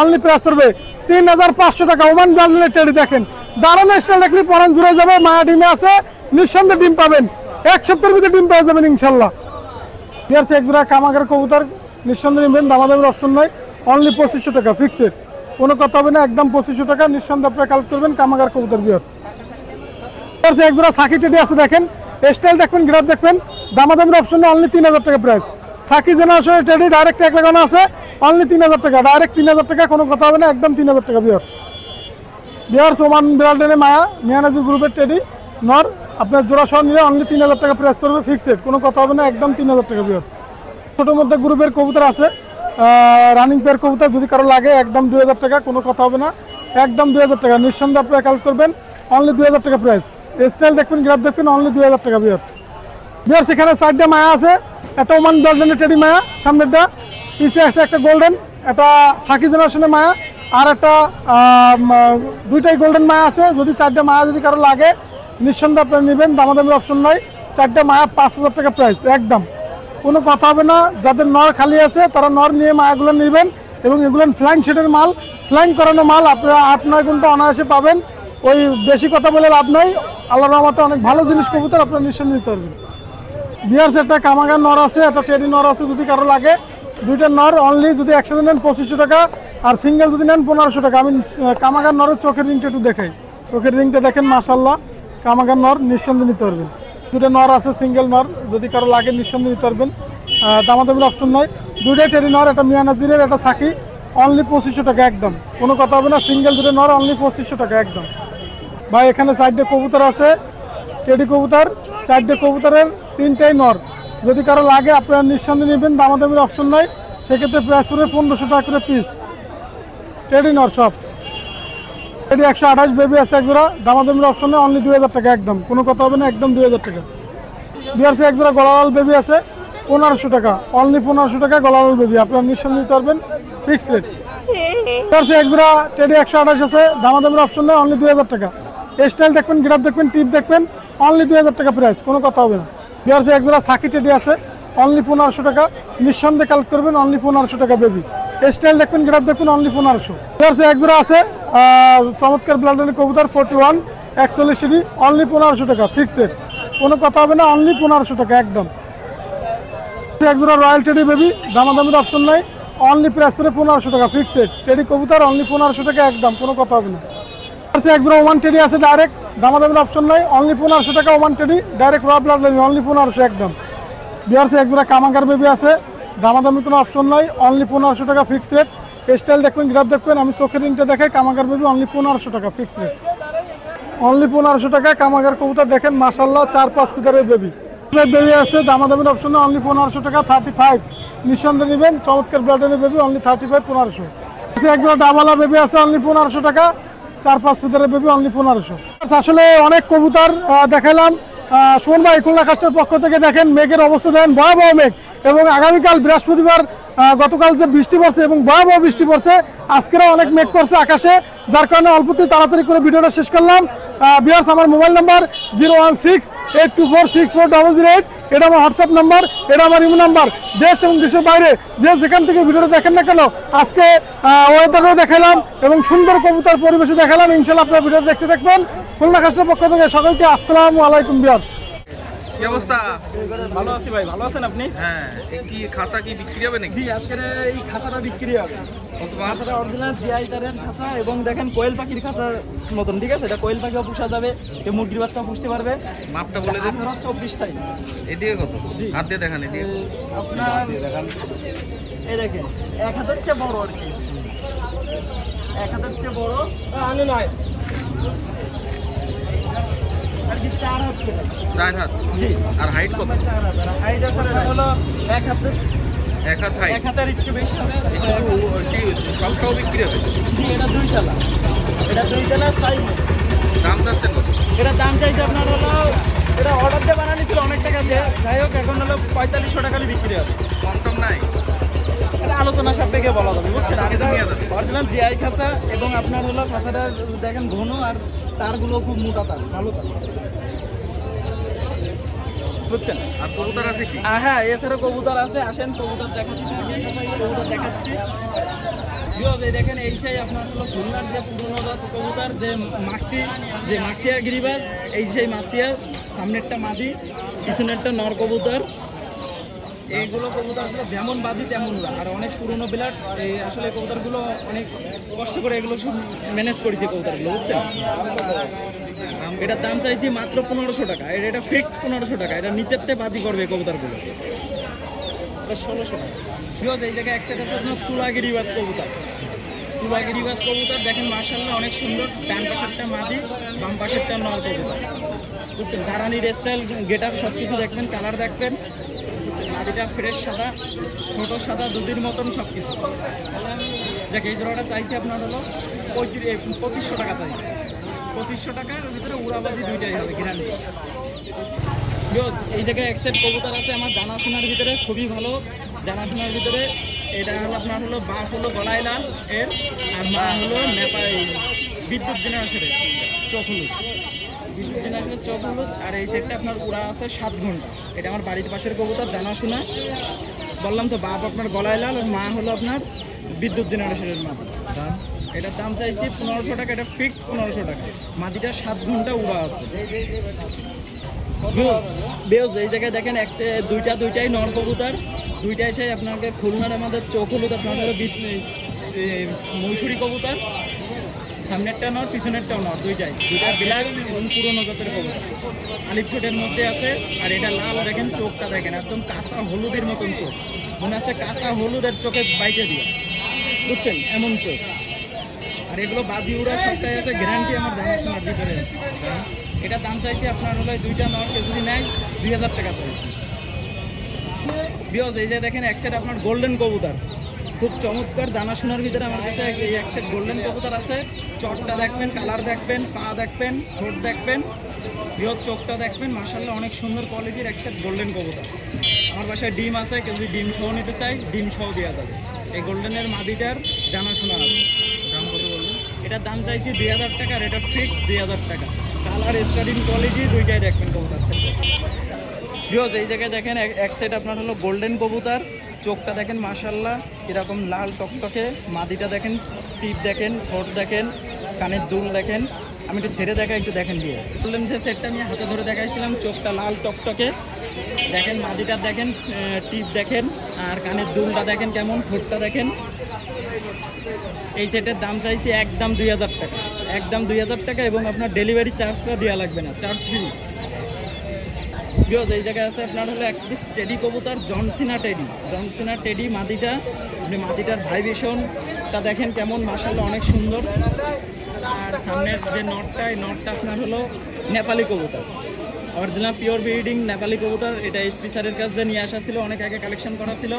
অনলি প্রাইস পড়বে 3500 টাকা। ওমান ব্লাড লাইনের টেডি দেখেন, দারুণ স্টাইল দেখলে পরান জুড়ে যাবে। মায়া ডিমে আছে, নিঃসন্দেহে ডিম পাবেন, 1 সপ্তাহের ভিতরে ডিম পেয়ে যাবেন ইনশাল্লাহ। ভিউয়ার্স একজোড়া কামাগার কবুতর, নিঃসন্দেহে নেবেন, দামাদামির অপশন নাই, অনলি 2500 টাকা ফিক্সড, কোনো কথা হবে না, একদম 2500 টাকা। নিঃসন্দেহে আপনারা কালেক্ট করবেন কামাগার কবুতর। ভিউয়ার্স একজোড়া সাকি টেডি আছে দেখেন, স্টাইল দেখবেন, গ্রাফ দেখবেন, দামাদামির অপশন অনলি 3000 টাকা প্রাইস। সাকি জেনারেশনের টেডি ডাইরেক্ট ট্যাগ লাগানো আছে, অনলি 3000 টাকা, ডাইরেক্ট 3000 টাকা, কোনো কথা হবে না, একদম 3000 টাকা। বিয়ার্স ওমান ব্রান্ডের মায়া মিয়ানাজি গ্রুপের টেডি নর, আপনার জোড়া সহ নিলে অনলি 3000 টাকা প্রাইস করবে, ফিক্সড, কোনো কথা হবে না, একদম 3000 টাকা। বিয়ার্স ছোটোর মধ্যে গ্রুপের কবুতর আছে, রানিং পেয়ার কবুতর যদি কারো লাগে একদম 2000 টাকা, কোনো কথা হবে না, একদম 2000 টাকা, নিঃসন্দেহে আপনারা কালেক্ট করবেন, অনলি 2000 টাকা প্রাইস। স্টাইল দেখবেন, গ্রাফ দেখবেন, অনলি 2000 টাকা। বিয়ার্স এখানে 4টা মায়া আছে, একটা ওমান ব্রান্ডের টেডি মায়া, সামনেরটা, পিছে আছে একটা গোল্ডেন, একটা সাকি জেনারেশনের মায়া, আর একটা দুইটাই গোল্ডেন মায়া আছে। যদি 4টা মায়া যদি কারো লাগে নিঃসন্দেহে আপনারা নেবেন, দামাদামির অপশন নয়। 4টা মায়া 5000 টাকা প্রাইস, একদম কোনো কথা হবে না। যাদের নর খালি আছে তারা নর নিয়ে মায়াগুলো নেবেন, এবং এগুলো ফ্লাইং শেডের মাল, ফ্লাইং করানো মাল, আপনারা 8-9 ঘন্টা অনায়াসে পাবেন। ওই বেশি কথা বলে লাভ নাই, আল্লাহর রহমতে অনেক ভালো জিনিস কবুতর আপনারা নিঃসন্দেহে নিতে পারবেন। বিয়ার্স একটা কামাগার নর আছে, একটা টেডি নর আছে, যদি কারো লাগে দুইটা নর অনলি, যদি একসাথে নেন 2500 টাকা, আর সিঙ্গেল যদি নেন 1500 টাকা। আমি কামাগার নরের চোখের রিংটা একটু দেখাই, চোখের রিংটা দেখেন, মাশাআল্লাহ, কামাগার নর নিঃসন্দেহে নিতে পারবেন। দুটো নর আছে, সিঙ্গেল নর, যদি কারো লাগে নিঃসন্দেহে নিতে পারবেন, দামাদামির অপশন নয়। দুইটাই টেডি নর, একটা মিয়ানাজিরের, একটা সাকি, অনলি 2500 টাকা, একদম কোনো কথা হবে না। সিঙ্গেল দুটো নর অনলি 2500 টাকা, একদম। ভাই এখানে 4টে কবুতর আছে, টেডি কবুতর, 4টে কবুতরের 3টাই নর, যদি কারো লাগে আপনারা নিঃসন্দেহে নেবেন, দামাদামির অপশন নয়। সেক্ষেত্রে প্রাইস পড়বে 1500 টাকা করে পিস, টেডি নর সব। টেডি 128 বেবি আছে একজোড়া, দামাদামির অপশন নয়, অনলি 2000 টাকা, একদম কোনো কথা হবে না, একদম 2000 টাকা। বিয়ার্সে একজোড়া গলালাল বেবি আছে 1500 টাকা, অনলি 1500 টাকা গলালাল বেবি, আপনারা নিঃসন্দেহে নিতে পারবেন, ফিক্সড রেট। বিয়ার্সে একজোড়া টেডি 128 আছে, দামাদামির অপশন নয়, অনলি 2000 টাকা। স্টাইল দেখবেন, গ্রাফ দেখবেন, টিপ দেখবেন, অনলি 2000 টাকা প্রাইস, কোনো কথা হবে না। বিয়ার্সে একজোড়া সাকি টেডি আছে, অনলি 1500 টাকা, নিঃসন্দেহে কালেক্ট করবেন, অনলি 1500 টাকা বেবি। স্টাইল দেখবেন, গ্রাফ দেখবেন, অনলি 1500। বিয়ার্সে একজোড়া আছে চমৎকার ব্লাডের কবুতর 41 41 টেডি, অনলি 1500 টাকা, ফিক্সড রেট, কোনো কথা হবে না, অনলি 1500 টাকা, একদম। একজোড়া রয়্যাল টেডি বেবি, দামাদামির অপশন নাই, অনলি প্রাইস করে 1500 টাকা, ফিক্সড টেডি কবুতর, অনলি 1500 টাকা, একদম কোনো কথা হবে না। একজোড়া ওমান টেডি আছে ডাইরেক্ট, দামাদামির অপশন নাই, অনলি 1500 টাকা, ওমান টেডি ডাইরেক্ট র ব্লাড লাইন, অনলি 1500, একদম। বিয়ার্সে একজোড়া কামাগার বেবি আছে, দামাদামির কোনো অপশন নাই, অনলি 1500 টাকা, ফিক্সড রেট। স্টাইল দেখবেন, গ্রাফ দেখবেন, আমি চোখের রিংটা দেখাই, কামাগার বেবি অনলি 1500 টাকা, ফিক্সড রেট, অনলি 1500 টাকা। কামাগার কবুতর দেখেন, মাশাআল্লাহ, 4-5 ফিটারের বেবি বেবি আছে, দামাদামির অপশন নাই, অনলি 1500 টাকা, 35 নিঃসন্দেহে নেবেন, চমৎকার ব্লাডের বেবি, অনলি 35 1500। একজোড়া ডাবালা বেবি আছে, অনলি 1500 টাকা, 4-5 ফিটারের বেবি, অনলি 1500। আসলে অনেক কবুতর দেখালাম। সুমন ভাই খুলনা কাস্টের পক্ষ থেকে দেখেন, মেঘের অবস্থা দেখেন, ভয়াবহ মেঘ, এবং আগামীকাল বৃহস্পতিবার, গতকাল যে বৃষ্টি পড়ছে এবং ভয়াবহ বৃষ্টি পড়ছে, আজকেরও অনেক মেঘ করছে আকাশে, যার কারণে অল্পতেই তাড়াতাড়ি করে ভিডিওটা শেষ করলাম। বিয়ার্স আমার মোবাইল নাম্বার 01682464008, এটা আমার হোয়াটসঅ্যাপ নাম্বার, এটা আমার ইমো নাম্বার। দেশ এবং দেশের বাইরে যে যেখান থেকে ভিডিওটা দেখেন না কেন, আজকে ওয়েদারও দেখালাম এবং সুন্দর কবুতর পরিবেশে দেখালাম। ইনশাআল্লাহ আপনারা ভিডিও দেখতে থাকবেন। খুলনা কাস্টের পক্ষ থেকে সকলকে আসসালামু আলাইকুম। বিয়ার্স কি অবস্থা? ভালো আছি ভাই, ভালো আছেন আপনি? হ্যাঁ, কি খাসা কি বিক্রি হবে নাকি? জি, আজকের এই খাঁচাটা বিক্রি হবে। খাঁচাটা অরিজিনাল জিআই তারের খাঁচা, এবং দেখেন কোয়েল পাখির খাঁচার মতন, ঠিক আছে? এটা কোয়েল পাখিও পুষা যাবে, কেউ মুরগির বাচ্চাও পুষতে পারবে। মাপটা বলে দেন। 24 সাইজ। এদিকে কত? হাত দিয়ে দেখান, এদিকে আপনার এই দেখেন 1 হাতের চেয়ে বড় আর কি, 1 হাতের চেয়ে বড় আনে নয় আর কি, 4 হাত করে। 4 হাত? জি। আর হাইট কত? 4 হাত। হাইট আছে হলো 1 হাতের, 1 হাত হাইট। 1 হাতের একটু বেশি হবে। কি সবটাও বিক্রি হবে? জি, এটা 2 তলা, এটা 2 তলা সাইজ। দাম চাচ্ছেন কত? এটা দাম চাইছে আপনার হলো, এটা অর্ডার দিয়ে বানানি ছিল অনেক টাকা দিয়ে, যাই হোক এখন হলো 4500 টাকা বিক্রি হবে। কম টম নাই? এটা আলোচনা সাপেক্ষে বলা যাবে, বুঝছেন? অরিজিনাল জিআই খাঁচা, এবং আপনার হলো খাঁচাটা দেখেন ঘন, আর তারগুলো খুব মোটা তার, ভালো তার, বুঝছেন? আর কবুতর আছে কি? হ্যাঁ, এছাড়া কবুতর আছে, আসেন কবুতর দেখাচ্ছি, কবুতর দেখাচ্ছি। এই দেখেন, এই সেই আপনার হলো খুলনার যে পুরোনো কবুতর, যে মাসিয়া গিরিবাজ, এই সেই মাসিয়া, সামনেরটা মাদি, পিছনেরটা নর কবুতর। এইগুলো কবুতরগুলো যেমন বাদি তেমন উড়া, আর অনেক পুরোনো বিলাট। এই আসলে কবুতরগুলো অনেক কষ্ট করে এগুলো সব ম্যানেজ করেছে কবুতরগুলো, বুঝছেন? এটার দাম চাইছি মাত্র 1500 টাকা, এটা ফিক্সড 1500 টাকা। এটা নিচের তে বাজি করবে কবুতরগুলো। এটা 1600 টাকা। ভিউয়ার্স এই জায়গায় এক সেট আছে আপনার তুলা গিরিবাজ কবুতর। তুলা গিরিবাজ কবুতর দেখেন মাশাআল্লাহ অনেক সুন্দর, ডান পাশেরটা মাদি, বাম পাশেরটা নর কবুতর। বুঝছেন, দাঁড়ানির স্টাইল, গেট আপ সব কিছু দেখবেন, কালার দেখবেন। বুঝছেন, মাদিটা ফ্রেশ সাদা, ছোট সাদা, দুধের মতন সব কিছু। দেখ এই জোড়াটা চাইছি আপনার হলো 2500 টাকা চাইছি। 2500 টাকার ভিতরে উড়াবাজি দুইটাই হবে গ্যারান্টি। এই জায়গায় এক সেট কবুতর আছে আমার জানাশোনার ভিতরে, খুবই ভালো জানাশোনার ভিতরে। এটা হলো আপনার হলো বাপ হলো গলায় লাল এর, আর মা হলো বিদ্যুৎ জেনারেশনের চোখ হলুদ, বিদ্যুৎ জেনারেশনের চোখ হলুদ। আর এই সেটটা আপনার উড়া আছে 7 ঘন্টা। এটা আমার বাড়ির পাশের কবুতর জানাশোনা, বললাম তো, বাপ আপনার গলায় লাল আর মা হলো আপনার বিদ্যুৎ জেনারেশনের মা। এটার দাম চাইছি 1500 টাকা, এটা ফিক্সড 1500 টাকা। মাদিটা 7 ঘন্টা উড়া আছে। এই জায়গায় দেখেন দুইটাই নর কবুতর, দুইটাই চাই আপনাকে খুলনার আমাদের চোখ হলুদ, আপনার মৈশুরি কবুতর, সামনেরটা নর পিছনেরটাও নর, দুইটা ব্ল্যাক এবং পুরোনো জাতের কবুতর। আলিফ ঠোঁটের মধ্যে আছে, আর এটা লাল দেখেন, চোখটা দেখেন একদম কাঁচা হলুদের মতন চোখ, মনে আছে কাঁচা হলুদের চোখে বাইটে দিয়ে, বুঝছেন এমন চোখ। আর এগুলো বাজি উড়া সবটাই আছে, গ্যারান্টি আমার জানাশোনার ভিতরে আছে। এটা দাম চাইছি আপনার হলো দুইটা নরকে যদি নেয় 2000 টাকা চাইছি। এই যে দেখেন এক সেট আপনার গোল্ডেন কবুতর, খুব চমৎকার জানাশোনার ভিতরে আমার কাছে এই এক সেট গোল্ডেন কবুতর আছে। চটটা দেখবেন, কালার দেখবেন, পা দেখবেন, ঠোঁট দেখবেন, চোখটা দেখবেন, মাশাআল্লাহ অনেক সুন্দর কোয়ালিটির এক সেট গোল্ডেন কবুতর। আমার বাসায় ডিম আছে, কেউ যদি ডিম সহ নিতে চাই ডিম সহ দেওয়া যাবে। এই গোল্ডেনের মাদিটার জানাশোনা আছে। দাম কত বলবেন? এটার দাম চাইছি 2000 টাকা, আর এটা ফিক্সড 2000 টাকা। কালার, স্টার্টিং কোয়ালিটি দুইটাই দেখবেন কবুতর সেটটা। এই জায়গায় দেখেন এক সেট আপনার হলো গোল্ডেন কবুতর, চোখটা দেখেন মাশাআল্লাহ এরকম লাল টকটকে, মাদিটা দেখেন, টিপ দেখেন, ঠোঁট দেখেন, কানের দুল দেখেন। আমি একটু ছেড়ে দেখা, একটু দেখেন দিয়ে বললেন যে সেটটা আমি হাতে ধরে দেখাইছিলাম, চোখটা লাল টকটকে দেখেন, মাদিটা দেখেন, টিপ দেখেন, আর কানের দুলটা দেখেন কেমন, ঠোঁটটা দেখেন। এই সেটের দাম চাইছি একদম 2000 টাকা, একদম 2000 টাকা, এবং আপনার ডেলিভারি চার্জটা দেওয়া লাগবে না, চার্জ ফ্রি। এই জায়গায় আছে আপনার হলো এক পিস টেডি কবুতর, জনসিনা টেডি মাদিটা। আপনি মাদিটার ভাইব্রেশনটা দেখেন কেমন, মাশাআল্লাহ অনেক সুন্দর। আর সামনের যে নটটা, এই নটটা আপনার হলো নেপালি কবুতর, অরিজিনাল পিওর ব্রিডিং নেপালি কবুতর। এটা এসপি স্যারের কাছ দিয়ে নিয়ে আসা ছিল, অনেক আগে কালেকশন করা ছিল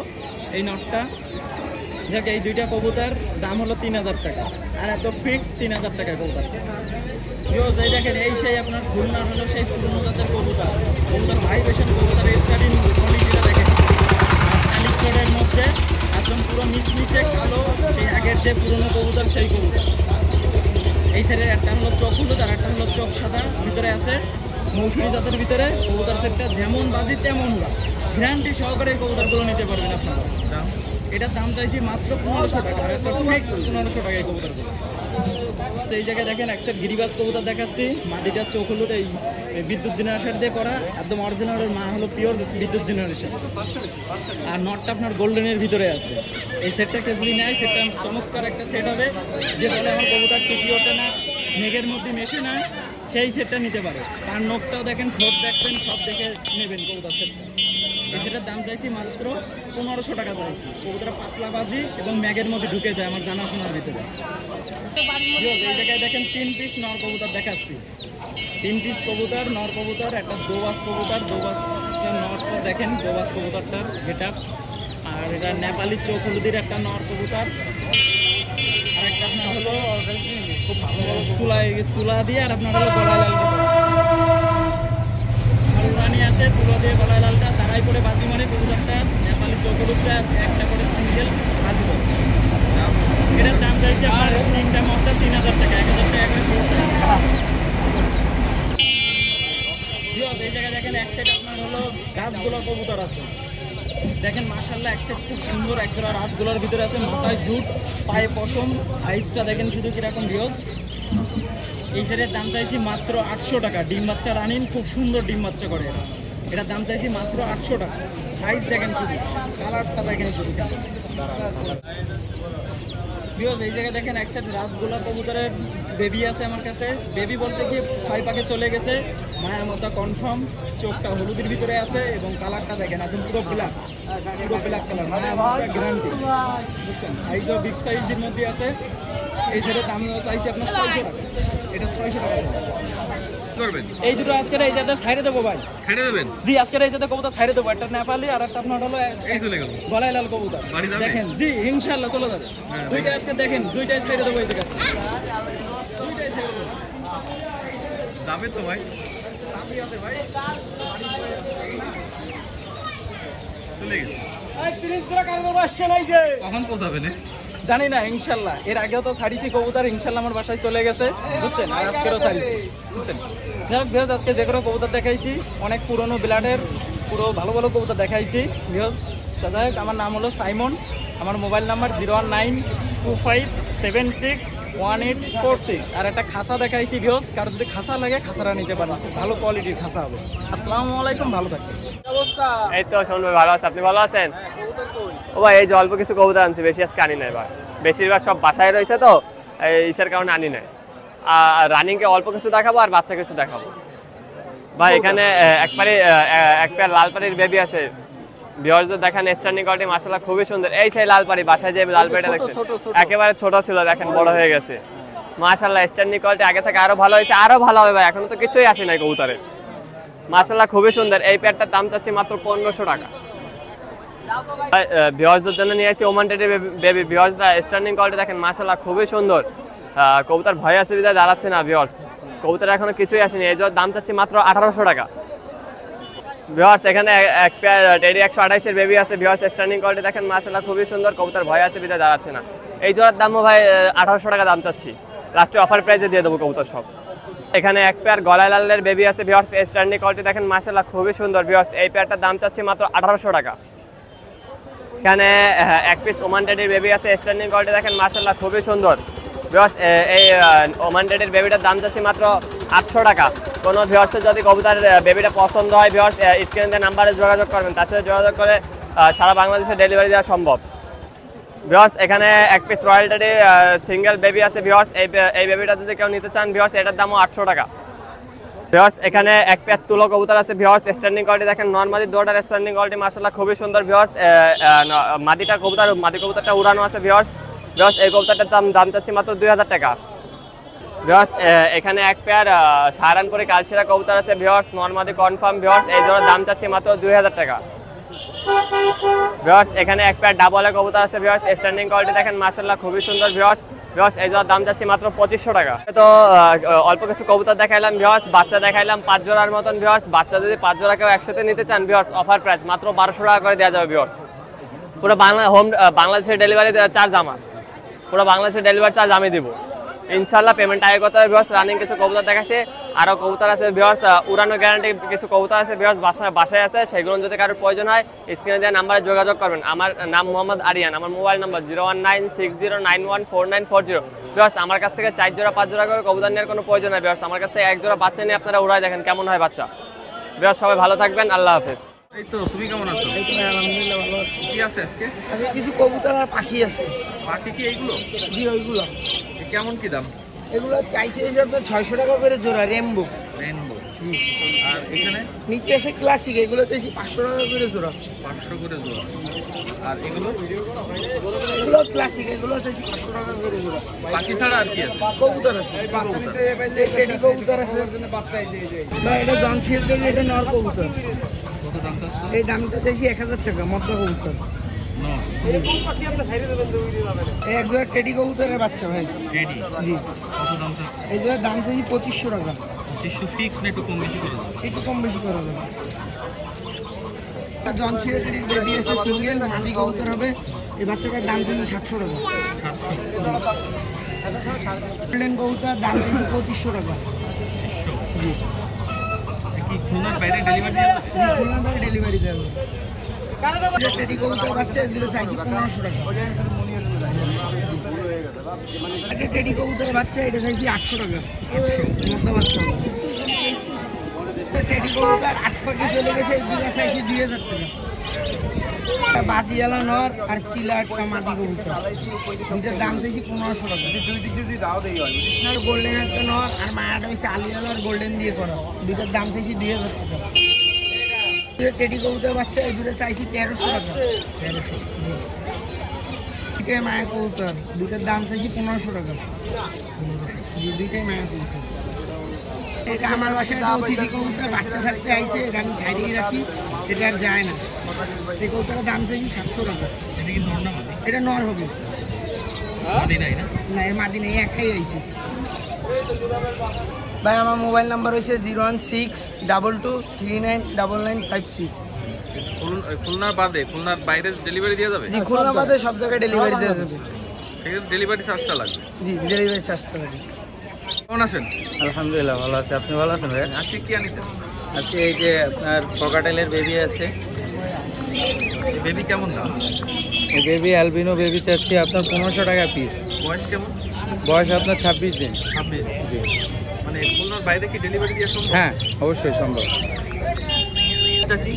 এই নটটা। দেখ এই দুইটা কবুতর দাম হলো 3000 টাকা, আর এত ফিক্সড 3000 টাকা কবুতর। এই দেখেন এই সেই আপনার খুলনার হলো সেই পুরনো জাতের কবুতর, ভাইব্রেশন কবুতর, স্টার্টিং কোয়ালিটিটা দেখেন। আলিফ ঠোঁটের মধ্যে একদম পুরো মিশমিশে কালো, সেই আগের যে পুরনো কবুতর সেই কবুতর। এই সাইডের একটা হলো চোখ হলুদ, আর একটা হলো চোখ সাদা, ভিতরে আছে মৌসুমী জাতের ভিতরে। কবুতর সেটটা যেমন বাজি তেমন উড়া, গ্যারান্টি সহকারে এই কবুতরগুলো নিতে পারবেন আপনারা। এটার দাম চাইছি মাত্র 1500 টাকা, আর একটা ফিক্স 1500 টাকা এই কবুতরগুলো। তো এই জায়গায় দেখেন এক সেট গিরিবাজ কবুতর দেখাচ্ছি, মাদিটার চোখ হলুদ, এই বিদ্যুৎ জেনারেশন দিয়ে করা, একদম অরিজিনাল। মা হলো পিওর বিদ্যুৎ জেনারেশন, আর নটটা আপনার গোল্ডেনের ভিতরে আছে। এই সেটটা কেউ যদি নেয়, সেটটা চমৎকার একটা সেট হবে। যে বলে আমার কবুতর টিপি ওঠে না, মেঘের মধ্যে মেশে না, সেই সেটটা নিতে পারে। তার নখটাও দেখেন, ঠোঁট দেখবেন, সব দেখে নেবেন কবুতর সেটটা। এই সেটার দাম চাইছি মাত্র 1500 টাকা চাইছি। কবুতর পাতলা বাজি এবং ম্যাগের মধ্যে ঢুকে যায় আমার জানাশোনার ভিতরে। এই জায়গায় দেখেন 3 পিস নর কবুতর দেখাচ্ছি, 3 পিস কবুতর, নর কবুতর, একটা দোবাস কবুতর, নরটা দেখেন, দোবাস কবুতরটার গেটআপ। আর এটা নেপালি চোখ হলুদের একটা নর কবুতর, আর একটা আপনার হলো খুব তুলা দিয়ে, আর আপনার হলো গলায় লাল ফুলরানি আছে, তুলা দিয়ে গলায় লালটা তারাই পরে বাজি মারে কবুতরটা। নেপালি চোখ হলুদটা একটা করে সিঙ্গেল বাজি করে। এটার দাম চাইছে আপনার 3টা মতটা 3000 টাকা, 1000 টাকা করে পিস। এই জায়গায় দেখেন এক সেট আপনার হলো গাছগুলো কবুতর আছে, দেখেন মাশাআল্লাহ এক সেট খুব সুন্দর, একজোড়া রাসগুলোর ভিতরে আছে, মাথায় ঝুট, পায়ে পশম, সাইজটা দেখেন শুধু কিরকম ভিউজ। এই সেটের দাম চাইছি মাত্র 800 টাকা। ডিম বাচ্চা রানিন, খুব সুন্দর ডিম বাচ্চা করে। এটার দাম চাইছি মাত্র 800 টাকা। সাইজ দেখেন শুধু, কালারটা দেখেন শুধু। ভিউয়ার্স এই জায়গায় দেখেন এক সাইড রাসগোলা কবুতরের বেবি আছে আমার কাছে। বেবি বলতে কি 6 পাকে চলে গেছে, মায়ের মতো কনফার্ম, চোখটা হলুদের ভিতরে আছে এবং কালারটা দেখেন একদম পুরো ব্ল্যাক কালার, মায়ের মতো গ্যারান্টি, বুঝছেন? সাইজও বিগ সাইজের মধ্যে আছে। এই সেটের দাম চাইছি আপনার 600 টাকা, এটা 600 টাকা করবেন। এই দুটো আজকের এই জায়গাটা ছাইড়ে দেবো ভাই, ছেড়ে দেবেন। জি আজকের এই জায়গাটা কবুতর ছাইড়ে দেবো। একটা নেপালি আর একটা আপনার হলো এই চলে গেল গলায় লাল কবুতর, বাড়ি যাবে? দেখেন জি ইনশাআল্লাহ চলে যাবে। দুইটা আজকে দেখেন, দুইটাই ছাইড়ে দেবো এই জায়গা, দুইটাই ছাইড়ে দেবো। যাবে তো ভাই, চলে গেছে। কখন পৌঁছাবে না জানি না, ইনশাল্লাহ। এর আগেও তো ছাড়িছি কবুতর, ইনশাল্লাহ আমার বাসায় চলে গেছে, বুঝছেন? আর আজকেরও ছাড়িছি, বুঝছেন? যাই হোক ভিউয়ার্স, আজকে যে কোনো কবুতর দেখাইছি, অনেক পুরনো ব্লাডের পুরো ভালো ভালো কবুতর দেখাইছি ভিউয়ার্স। যাই হোক, আমার নাম হলো সাইমন, আমার মোবাইল নাম্বার 01925761846। আর একটা খাসা দেখাইছি ভিউয়ার্স, কারো যদি খাসা লাগে খাসাটা নিতে পারেন, ভালো কোয়ালিটির খাসা হবে। আসসালামু আলাইকুম, ভালো থাকবেন। অবস্থা? এই তো শোন ভাই, ভালো আছে, আপনি ভালো আছেন? কবুতর কই? ও ভাই এই যে অল্প কিছু কবুতর আনছি, বেশি আজকে আনি নাই ভাই, বেশিরভাগ সব বাসায় রয়েছে তো এইসের কারণে আনি নাই। আর রানিংকে অল্প কিছু দেখাবো আর বাচ্চা কিছু দেখাবো ভাই। এখানে একবারে এক পেয়ার লাল পাড়ির বেবি আছে ভিউয়ার্সদের, দেখেন স্ট্যান্ডিং কোয়ালিটি মাশাআল্লাহ খুবই সুন্দর। এই সেই লাল পাড়ি, বাসায় যে লাল পাড়িটা দেখছেন একেবারে ছোট ছিল, দেখেন বড় হয়ে গেছে মাশাআল্লাহ। স্ট্যান্ডিং কোয়ালিটি আগে থেকে আরো ভালো হয়েছে, আরো ভালো হবে ভাই, এখনো তো কিছুই আসে নাই কবুতরের, মাশাআল্লাহ খুবই সুন্দর। এই পেয়ারটার দাম চাচ্ছি মাত্র 1500 টাকা। ভিউয়ার্সদের জন্য নিয়ে আসি ওমান টেডি বেবি। ভিউয়ার্সরা স্ট্যান্ডিং কোয়ালিটি দেখেন মাশাআল্লাহ খুবই সুন্দর। কবুতর ভয় আছে বিধায় দাঁড়াচ্ছে না ভিউয়ার্স, কবুতর এখনো কিছুই আসেনি, এই জন্য দাম চাচ্ছি মাত্র 1800 টাকা। ভিউয়ার্স এখানে এক পেয়ার টেডি 128 এর বেবি আছে ভিউয়ার্স, স্ট্যান্ডিং কোয়ালিটি দেখেন মাশাআল্লাহ খুবই সুন্দর, কবুতর ভয় আছে বিধায় দাঁড়াচ্ছে না। এই জোড়ার দামও ভাই 1800 টাকা দাম চাচ্ছি, লাস্টে অফার প্রাইসে দিয়ে দেবো কবুতর সব। এখানে এক পেয়ার গলায় লালের বেবি আছে ভিউয়ার্স, স্ট্যান্ডিং কোয়ালিটি দেখেন মাশাআল্লাহ খুবই সুন্দর ভিউয়ার্স, এই পেয়ারটার দাম চাচ্ছি মাত্র 1800 টাকা। এখানে এক পিস ওমান টেডির বেবি আছে, স্ট্যান্ডিং কোয়ালিটি দেখেন মাশাআল্লাহ খুবই সুন্দর ভিউয়ার্স, এই ওমান টেডির বেবিটার দাম যাচ্ছে মাত্র 800 টাকা। কোনো ভিউয়ার্সের যদি কবুতর বেবিটা পছন্দ হয় ভিউয়ার্স, স্ক্রিনে নাম্বারে যোগাযোগ করবেন, তার সাথে যোগাযোগ করে সারা বাংলাদেশে ডেলিভারি দেওয়া সম্ভব ভিউয়ার্স। এখানে এক piece royal teddy single baby আছে ভিউয়ার্স, এই বেবিটা যদি কেউ নিতে চান ভিউয়ার্স, এটার দামও 800 টাকা ভিউয়ার্স। এখানে এক পেয়ার তুলো কবুতর আছে ভিউয়ার্স, স্ট্যান্ডিং কোয়ালিটি দেখেন নরমালি দুটোটার স্ট্যান্ডিং কোয়ালিটি মাশাআল্লাহ খুবই সুন্দর ভিউয়ার্স। মাদি কবুতরটা উড়ানো আছে ভিউয়ার্স, এই কবুতরটার দাম চাচ্ছি মাত্র 2000 টাকা ভিউয়ার্স। এখানে এক পেয়ার সাহারানপুরি কালশিরা কবুতর আছে ভিউয়ার্স, নরমালি কনফার্ম ভিউয়ার্স, এই জোড়ার দাম চাচ্ছি মাত্র 2000 টাকা ভিউয়ার্স। এখানে এক পেয়ার ডাবলে কবুতর আছে ভিউয়ার্স, স্ট্যান্ডিং কোয়ালিটি দেখেন মাশাআল্লাহ খুবই সুন্দর ভিউয়ার্স, এই জোড়ার দাম যাচ্ছে মাত্র 2500 টাকা। তো অল্প কিছু কবুতর দেখাইলাম ভিউয়ার্স, বাচ্চা দেখাইলাম 5 জোড়ার মতন ভিউয়ার্স। বাচ্চা যদি 5 জোড়া কেউ একসাথে নিতে চান ভিউয়ার্স, অফার প্রাইস মাত্র 1200 টাকা করে দেওয়া যাবে ভিউয়ার্স। পুরো বাংলাদেশের ডেলিভারি চার্জ আমার, পুরো বাংলাদেশের ডেলিভারি চার্জ আমি দিব ইনশাআল্লাহ। পেমেন্ট আগে করতে হবে ভিউয়ার্স। রানিং কিছু কবুতর দেখাচ্ছে, আরও কবুতর আছে ভিউয়ার্স, উড়ানো গ্যারান্টি কিছু কবুতর আছে ভিউয়ার্স, বাসায় আছে, সেগুলো যদি কারোর প্রয়োজন হয় স্ক্রিনে দেওয়া নাম্বারে যোগাযোগ করবেন। আমার নাম মোহাম্মদ আরিয়ান, আমার মোবাইল নাম্বার 01960914940 ভিউয়ার্স। আমার কাছ থেকে 4 জোড়া 5 জোড়া করে কবুতর নেওয়ার কোনো প্রয়োজন হয় ভিউয়ার্স, আমার কাছ থেকে 1 জোড়া বাচ্চা নিয়ে আপনারা উড়ায় দেখেন কেমন হয় বাচ্চা ভিউয়ার্স। সবাই ভালো থাকবেন, আল্লাহ হাফেজ। এই তো, তুমি কেমন আছো? এই তো আলহামদুলিল্লাহ ভালো আছি। কি আছে আজকে? আজকে কিছু কবুতর আর পাখি আছে। পাখি কি এইগুলো? জি ওইগুলো। কেমন কি দাম? এগুলো চাইছে এই যে আপনার 600 টাকা করে জোড়া রেনবো। আর এখানে নিচে আছে ক্লাসিক, এগুলো চাইছি 500 টাকা করে জোড়া। 500 করে জোড়া। আর এগুলো ক্লাসিক, এগুলো চাইছি 500 টাকা করে জোড়া। পাখি ছাড়া আর কি আছে? কবুতর আছে, টেডি কবুতর আছে। না এটা জনশিল্ডের, এটা নর কবুতর। কত দাম চাচ্ছ? এই দামটা চাইছি 1000 টাকা মদ্দা কবুতর। এক জোড়া টেডি কবুতরের বাচ্চা ভাই। টেডি? জি। কত দাম চাচ্ছ? এই জোড়া দাম চাইছি 2500 টাকা। 2500 ফিক্স না একটু কম বেশি করে দাও? একটু কম বেশি করে দেবো। জনশিল্ডের বেবি আছে সিঙ্গেল, মাদি কবুতর হবে, এই বাচ্চাটার দাম চাইছি 700 টাকা। 700 কবুতর দাম চাইছি 2500 টাকা। জি। কি খুলনার বাইরে ডেলিভারি দেওয়া যাবে? খুলনার বাইরে ডেলিভারি দেওয়া যাবে। টেডি কবুতর বাচ্চা এগুলো চাইছি 1500 টাকা। টেডি কবুতরের বাচ্চা এটা চাইছি 800 টাকা মদ্দা বাচ্চা। টেডি কবুতর 8 পাখি চলে গেছে, এগুলো চাইছি 2000 টাকা। বাজিয়ালা নর আর চিলা একটা মাদি কবুতর, দুইটার দাম চাইছি 1500 টাকা। গোল্ডেন একটা নর আর মায়াটা হয়েছে আলিয়ালা আর গোল্ডেন দিয়ে করা, দুইটার দাম চাইছি 2000 টাকা। টেডি কবুতর বাচ্চা এই দুটো চাইছি 1300 টাকা। 1300 মায়া কবুতর, দুইটার দাম চাইছি 1500 টাকা। দুইটাই মায়া কবুতর। এটা আমার বাসায় অতিথি কবুতর, বাচ্চা থাকতে আইছে, এটা আমি ছাড়িয়ে রাখি, এটা আর যায় না। এই কবুতরের দাম চাইছি 700 টাকা। এটা নর হবে না, এর মাদি নেই, একাই আইছে। ভাই আমার মোবাইল নাম্বার হচ্ছে 01622399956। খুলনার বাদে খুলনার বাইরে ডেলিভারি দেওয়া যাবে? জি, খুলনা বাদে সব জায়গায় ডেলিভারি দেওয়া যাবে। ঠিক আছে, ডেলিভারি চার্জটা লাগবে। জি, ডেলিভারি চার্জটা লাগবে। কেমন আছেন? আলহামদুলিল্লাহ ভালো আছে, আপনি ভালো আছেন ভাই? আজকে কি আনিছেন? আজকে এই যে আপনার ককাটেলের বেবি আছে, এই বেবি কেমন দাম? এই বেবি অ্যালবিনো বেবি চাচ্ছি আপনার 1500 টাকা পিস। বয়স কেমন? বয়স আপনার 26 দিন। আপনি জি, মানে খুলনার বাইরে কি ডেলিভারি দেওয়া সম্ভব? হ্যাঁ অবশ্যই সম্ভব। এটা কি?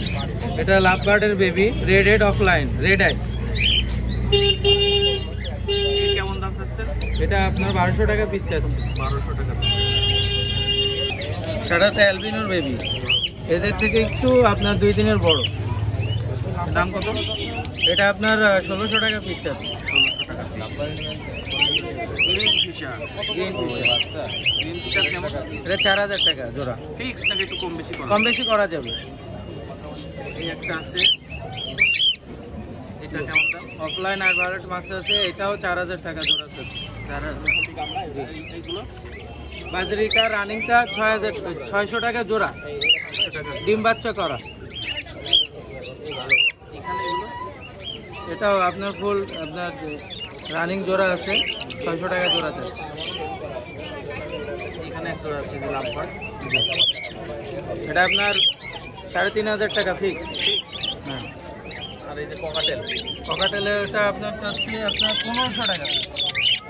এটা লাভ বার্ডের baby, red head offline, red eye. কেমন দাম চাচ্ছেন? এটা আপনার 1200 টাকা পিস চাচ্ছি। 1200 টাকা। সেটাতে অ্যালবিনোর বেবি, এদের থেকে একটু আপনার 2 দিনের বড়। দাম কত? এটা আপনার 1600 টাকা পিস চাচ্ছি। 1600 টাকা piece. Green fisher. Green fisher green fisher কেমন? এটা 4000 টাকা জোড়া। ফিক্স নাকি একটু কম বেশি করা? কম বেশি করা যাবে। এই একটা আছে, এটা কেমন দাম? অফলাইন আর ভায়োলেট মাছ আছে, এটাও 4000 টাকা জোড়া চাচ্ছি। 4000। এইগুলো বাজরিকা রানিংটা 600 টাকা জোড়া, ডিম বাচ্চা করা। এখানে এগুলো এটাও আপনার ফুল আপনার রানিং জোড়া আছে, 600 টাকা জোড়া চাচ্ছি। এখানে একটা আছে যে লাম্পার, এটা আপনার 3500 টাকা ফিক্স। হ্যাঁ, আর এই যে ককাটেল, ককাটেলে এটা আপনার চাচ্ছি আপনার 1500 টাকা।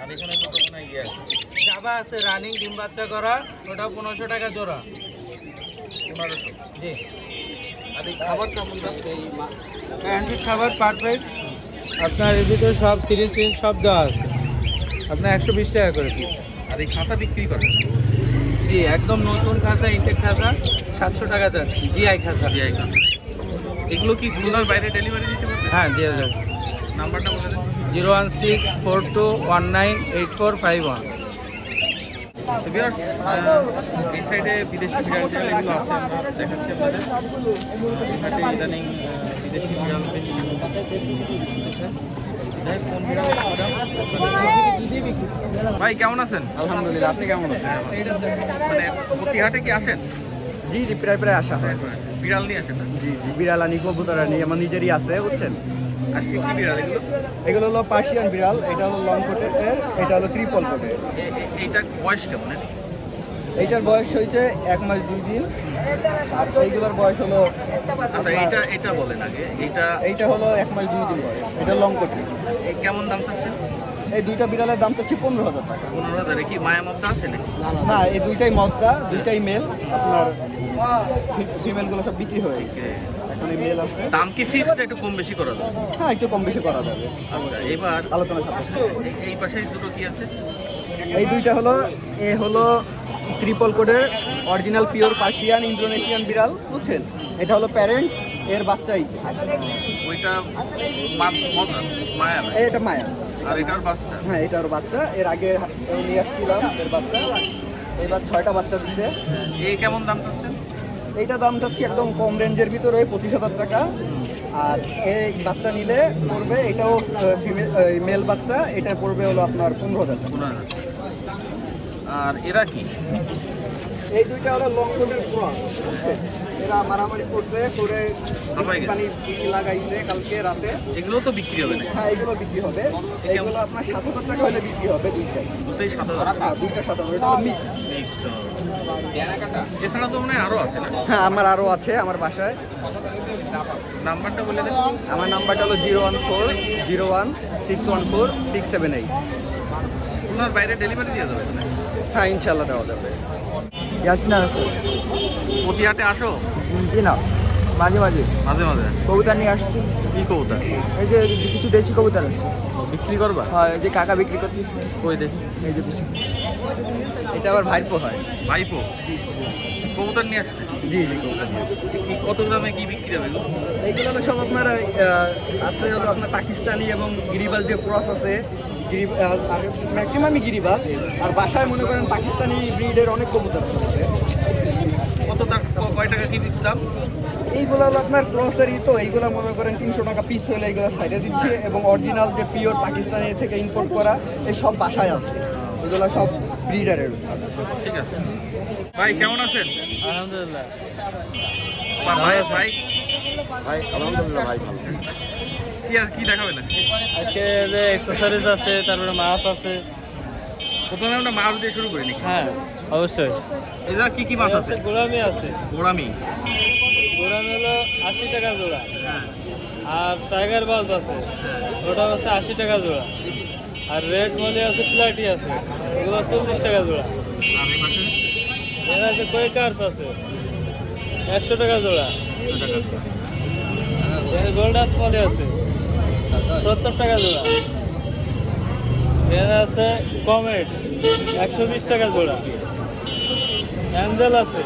আর এখানে দুটো মনে ইয়ে আছে, জাবা আছে রানিং ডিম বাচ্চা করা, ওটাও 1500 টাকা জোড়া। 1500। জি, আর এই খাবার কেমন দাম? হ্যান্ডফিড খাবার পারফেক্ট আপনার এর ভিতরে সব সিরিজ সব দেওয়া আছে, আপনার 120 টাকা করে পিস। আর এই খাসা বিক্রি করে? জি, একদম নতুন খাসা, ইনটেক খাসা 700 টাকা যাচ্ছে, জিআই খাসা। জিআই খাসা। এগুলো কি খুলনার বাইরে ডেলিভারি দিতে পারবে? হ্যাঁ দিয়ে যাবে। নাম্বারটা বলে দেন। 01642198451। তো ভিউয়ার্স, এই সাইডে বিদেশি বিড়াল টিড়াল এগুলো আছে, আমরা দেখাচ্ছি আপনাদের। এখানে ইদানিং বিদেশি বিড়াল বেশি উঠতেছে। যাই হোক, কোন বিড়াল ভাই কেমন আছেন? আলহামদুলিল্লাহ, আপনি কেমন আছেন? মানে প্রতি হাটে কি আসেন? জি জি, প্রায় প্রায় আসা হয়। বিড়াল নিয়ে আসেন না? জি জি, বিড়াল আনি, কবুতর আনি, আমার নিজেরই আছে বুঝছেন। আজকে কি বিড়াল এগুলো? এগুলো হলো পার্সিয়ান বিড়াল, এটা হলো লং কোটের, এটা হলো ট্রিপল কোটের। এইটা বয়স কেমন? এইটার বয়স হয়েছে 1 মাস 2 দিন, আর এইগুলোর বয়স হলো আচ্ছা, এইটা বলেন আগে। এইটা হলো 1 মাস 2 দিন বয়স, এটা লং কোটের। কেমন দাম চাচ্ছেন? এই দুইটা বিড়ালের দাম চাচ্ছি 15000 টাকা। 15,000। কি মায়া মধ্যে আছে নাকি? না, এই দুইটাই মদ্দা, দুইটাই মেল। আপনার ফিমেল গুলো সব বিক্রি হয়ে গেছে, এখন এই মেল আছে। দাম কি ফিক্সড একটু কম বেশি করা যাবে? হ্যাঁ, একটু কম বেশি করা যাবে, আচ্ছা, এবার আলোচনা সাপেক্ষে। এই পাশে দুটো কি আছে? এই দুইটা হলো, এ হলো ট্রিপল কোডের অরিজিনাল পিওর পার্সিয়ান ইন্দোনেশিয়ান বিড়াল বুঝছেন। এটা হলো প্যারেন্টস, এর বাচ্চাই। ওইটা মায়া না? এটা মায়া, আর এটার বাচ্চা? হ্যাঁ এটার বাচ্চা। এর আগে নিয়ে আসছিলাম এর বাচ্চা, এবার 6টা বাচ্চা দিচ্ছে। এই কেমন দাম চাচ্ছেন? এইটা দাম চাচ্ছি একদম কম রেঞ্জের ভিতরে 25,000 টাকা। আর এই বাচ্চা নিলে পড়বে, এটাও মেল বাচ্চা, এটা পড়বে হলো আপনার 15,000 টাকা। 15,000। আর এরা কি? এই দুইটা হলো লং কোটের ক্রস, এরা মারামারি করছে করে পানি লাগাইছে কালকে রাতে। এগুলো তো বিক্রি হবে না? হ্যাঁ, এগুলো বিক্রি হবে। এগুলো আপনার 7,000 টাকা হলে বিক্রি হবে দুইটাই। দুটোই 7,000? হ্যাঁ, দুইটা 7,000। এটা মিক্স। এছাড়া তো মনে হয় আরো আছে না? হ্যাঁ, আমার আরো আছে আমার বাসায়। নাম্বারটা বলে দেন। আমার নাম্বারটা হলো 01401614678। খুলনার বাইরে ডেলিভারি দিয়ে যাবে? হ্যাঁ, ইনশাল্লাহ দেওয়া যাবে। ইয়াসিনা আছে। প্রতি হাটে আসো? জি না, মাঝে মাঝে মাঝে মাঝে কবুতর নিয়ে আসছি। কি কবুতর? এই যে কিছু দেশি কবুতর আছে। বিক্রি করবা? হ্যাঁ, এই যে কাকা বিক্রি করতেছে। কই দেখি। এই যে পিছনে। এটা আবার ভাইপো হয়। ভাইপো কবুতর নিয়ে আসছে? জি জি, কবুতর নিয়ে। কি কত দামে কি বিক্রি হবে? এইগুলো হলো সব আপনার আছে হলো আপনার পাকিস্তানি এবং গিরিবাজ দিয়ে ক্রস আছে। আর ম্যাক্সিমামই গিরিবাজ, আর বাসায় মনে করেন পাকিস্তানি ব্রিডের অনেক কবুতর আছে। কত কয় টাকা কি দাম? এইগুলো হলো আপনার ক্রসেরই, তো এইগুলো মনে করেন 300 টাকা পিস হলে এইগুলো সাইডে দিচ্ছে, এবং অরিজিনাল যে পিওর পাকিস্তানি থেকে ইম্পোর্ট করা এই সব বাসায় আছে। এগুলো সব ব্রিডারের। ঠিক আছে ভাই, কেমন আছেন? আলহামদুলিল্লাহ। ভাই ভাই ভাই আলহামদুলিল্লাহ ভাই ভালো। কি দেখাবেন আজকে? আজকে যে এক্সেসরিজ আছে, তারপরে মাছ আছে। প্রথমে আমরা মাছ দিয়ে শুরু করি নাকি? হ্যাঁ অবশ্যই। এটা কি কি মাছ আছে? গোলামি আছে। গোড়ামি? গোলামি হলো 80 টাকা জোড়া। হ্যাঁ। আর টাইগার বাল্ব আছে, ওটা হচ্ছে 80 টাকা জোড়া। আর রেড মলি আছে, প্লাটি আছে, ওগুলো 40 টাকা জোড়া। আর এই পাশে এর আছে কোয়েকার্প আছে, 100 টাকা জোড়া। গোল্ডাস মলি আছে, 70 টাকা জোড়া। এর আছে কমেট, 120 টাকা জোড়া। অ্যাঞ্জেল আছে,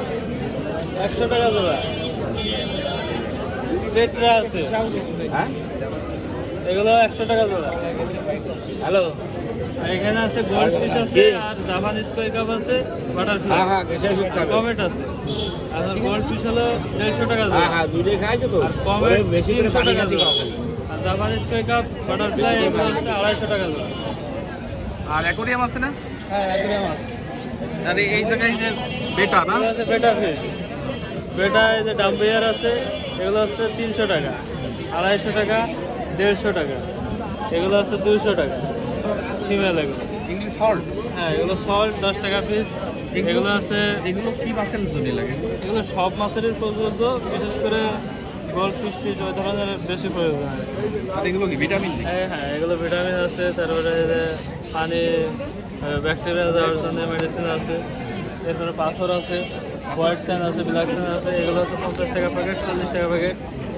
100 টাকা জোড়া। টেট্রা আছে, এগুলো 100 টাকা জোড়া। হ্যালো, এখানে আছে গোল্ড ফিশ আছে, আর জাপানিজ কই কাপ আছে, বাটারফ্লাই, কমেট আছে। আর গোল্ড ফিশ হলো 150 টাকা জোড়া। আর কমেট 300 টাকা জোড়া। আর জাপানিজ কই কাপ, বাটারফ্লাই এগুলো হচ্ছে 250 টাকা জোড়া। আর অ্যাকোরিয়াম আছে না? হ্যাঁ, অ্যাকুরিয়াম আছে। আর এই জায়গায় যে বেটা না? এগুলো আছে বেটা ফিশ। বেটা এই যে ডাম্বিয়ার আছে, এগুলো হচ্ছে 300 টাকা, 250 টাকা, 150 টাকা। এগুলো আছে 200 টাকা ফিমেল। এগুলো ইংলিশ সল্ট? হ্যাঁ, এগুলো সল্ট 10 টাকা পিস। এগুলো আছে, এগুলো কি মাছের জন্য লাগে? এগুলো সব মাছেরই প্রযোজ্য, বিশেষ করে গোল্ড ফিশ টিশ ওই ধরনের বেশি প্রয়োজন হয়। আর এগুলো কি ভিটামিন? হ্যাঁ হ্যাঁ, এগুলো ভিটামিন আছে, তারপরে পানি ব্যাকটেরিয়া দেওয়ার জন্য মেডিসিন আছে। এরপরে পাথর আছে, হোয়াইট স্যান্ড আছে, ব্ল্যাক স্যান্ড আছে। এগুলো হচ্ছে 50 টাকা প্যাকেট, 40 টাকা প্যাকেট,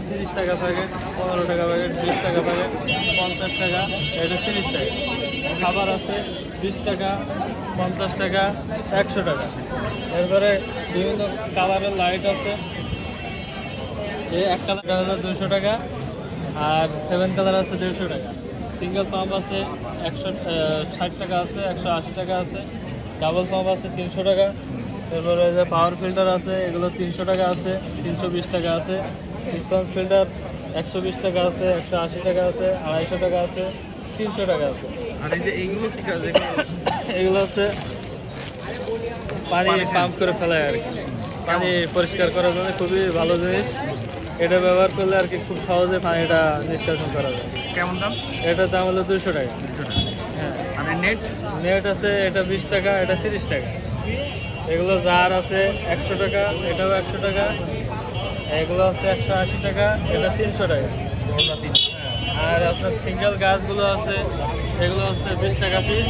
30 টাকা প্যাকেট, 15 টাকা প্যাকেট, 20 টাকা প্যাকেট, 50 টাকা, এটা 30 টাকা। খাবার আছে 20 টাকা, 50 টাকা, 100 টাকা। এরপরে বিভিন্ন কালারের লাইট আছে। এই এক কালারটা হলো 200 টাকা, আর 7 কালার আছে 150 টাকা। সিঙ্গেল পাম্প আছে 160 টাকা আছে, 180 টাকা আছে। ডাবল পাম্প আছে 300 টাকা। এরপরে যে পাওয়ার ফিল্টার আছে, এগুলো 300 টাকা আছে, 320 টাকা আছে। স্পঞ্জ ফিল্টার 120 টাকা আছে, 180 টাকা আছে, 250 টাকা আছে, 300 টাকা আছে। আর এই যে এইগুলো কি কাজ? এগুলো হচ্ছে পানি পাম্প করে ফেলায় আর কি, পানি পরিষ্কার করার জন্য খুবই ভালো জিনিস। এটা ব্যবহার করলে আর কি খুব সহজে পানিটা নিষ্কাশন করা যায়। কেমন দাম? এটার দাম হলো 200 টাকা। হ্যাঁ। আর নেট? নেট আছে, এটা 20 টাকা, এটা 30 টাকা। এগুলো জার আছে 100 টাকা, এটাও 100 টাকা। এগুলো আছে 180 টাকা, এটা 300 টাকা। আর আপনার সিঙ্গেল গাছগুলো আছে, এগুলো হচ্ছে 20 টাকা পিস।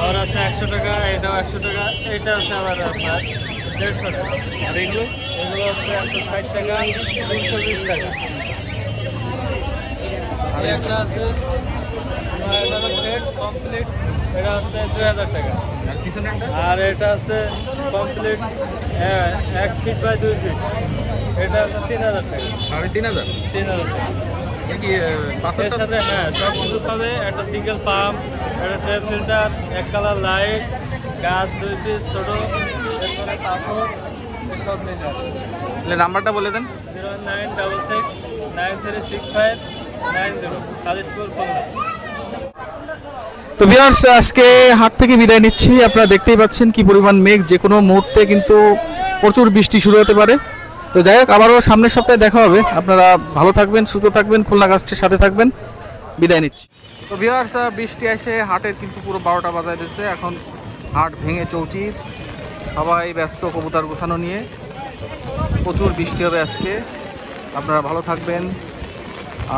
আর আছে 100 টাকা, এটাও 100 টাকা। এটা আছে আবার আপনার 150 টাকা। আর এগুলো হচ্ছে 160 টাকা, 320 টাকা। আর একটা আছে সেট কমপ্লিট, এটা হচ্ছে 2000 টাকা। আর পিছনে একটা? আর এটা আছে কমপ্লিট 1 ফিট বাই 2 ফিট, এটা হচ্ছে 3000 টাকা। 3000? 3000 টাকা। কি এর সাথে হ্যাঁ সব কিছু পাবে, একটা সিঙ্গেল পাম্প, একটা ট্যাপ ফিল্টার, এক কালার লাইট, গাছ 2 পিস ছোটো, এরপরে পাথর, সব মিলে তাহলে নাম্বারটা বলে দেন। 09669365990 কালিশপুর খুলনা। তো ভিউয়ার্স, আজকে হাট থেকে বিদায় নিচ্ছি। আপনারা দেখতেই পাচ্ছেন কি পরিমাণ মেঘ, যে কোনো মুহূর্তে কিন্তু প্রচুর বৃষ্টি শুরু হতে পারে। তো যাই হোক, আবারও সামনের সপ্তাহে দেখা হবে। আপনারা ভালো থাকবেন, সুস্থ থাকবেন, খুলনা কাস্টের সাথে থাকবেন। বিদায় নিচ্ছি। তো ভিউয়ার্স, বৃষ্টি এসে হাটের কিন্তু পুরো 12টা বাজায় দিচ্ছে। এখন হাট ভেঙে চৌচির, সবাই ব্যস্ত কবুতর গোছানো নিয়ে। প্রচুর বৃষ্টি হবে আজকে। আপনারা ভালো থাকবেন।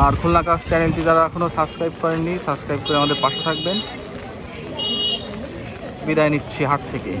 আর খুলনা কাস্ট চ্যানেলটি যারা এখনও সাবস্ক্রাইব করেননি, সাবস্ক্রাইব করে আমাদের পাশে থাকবেন। বিদায় নিচ্ছি হাট থেকে।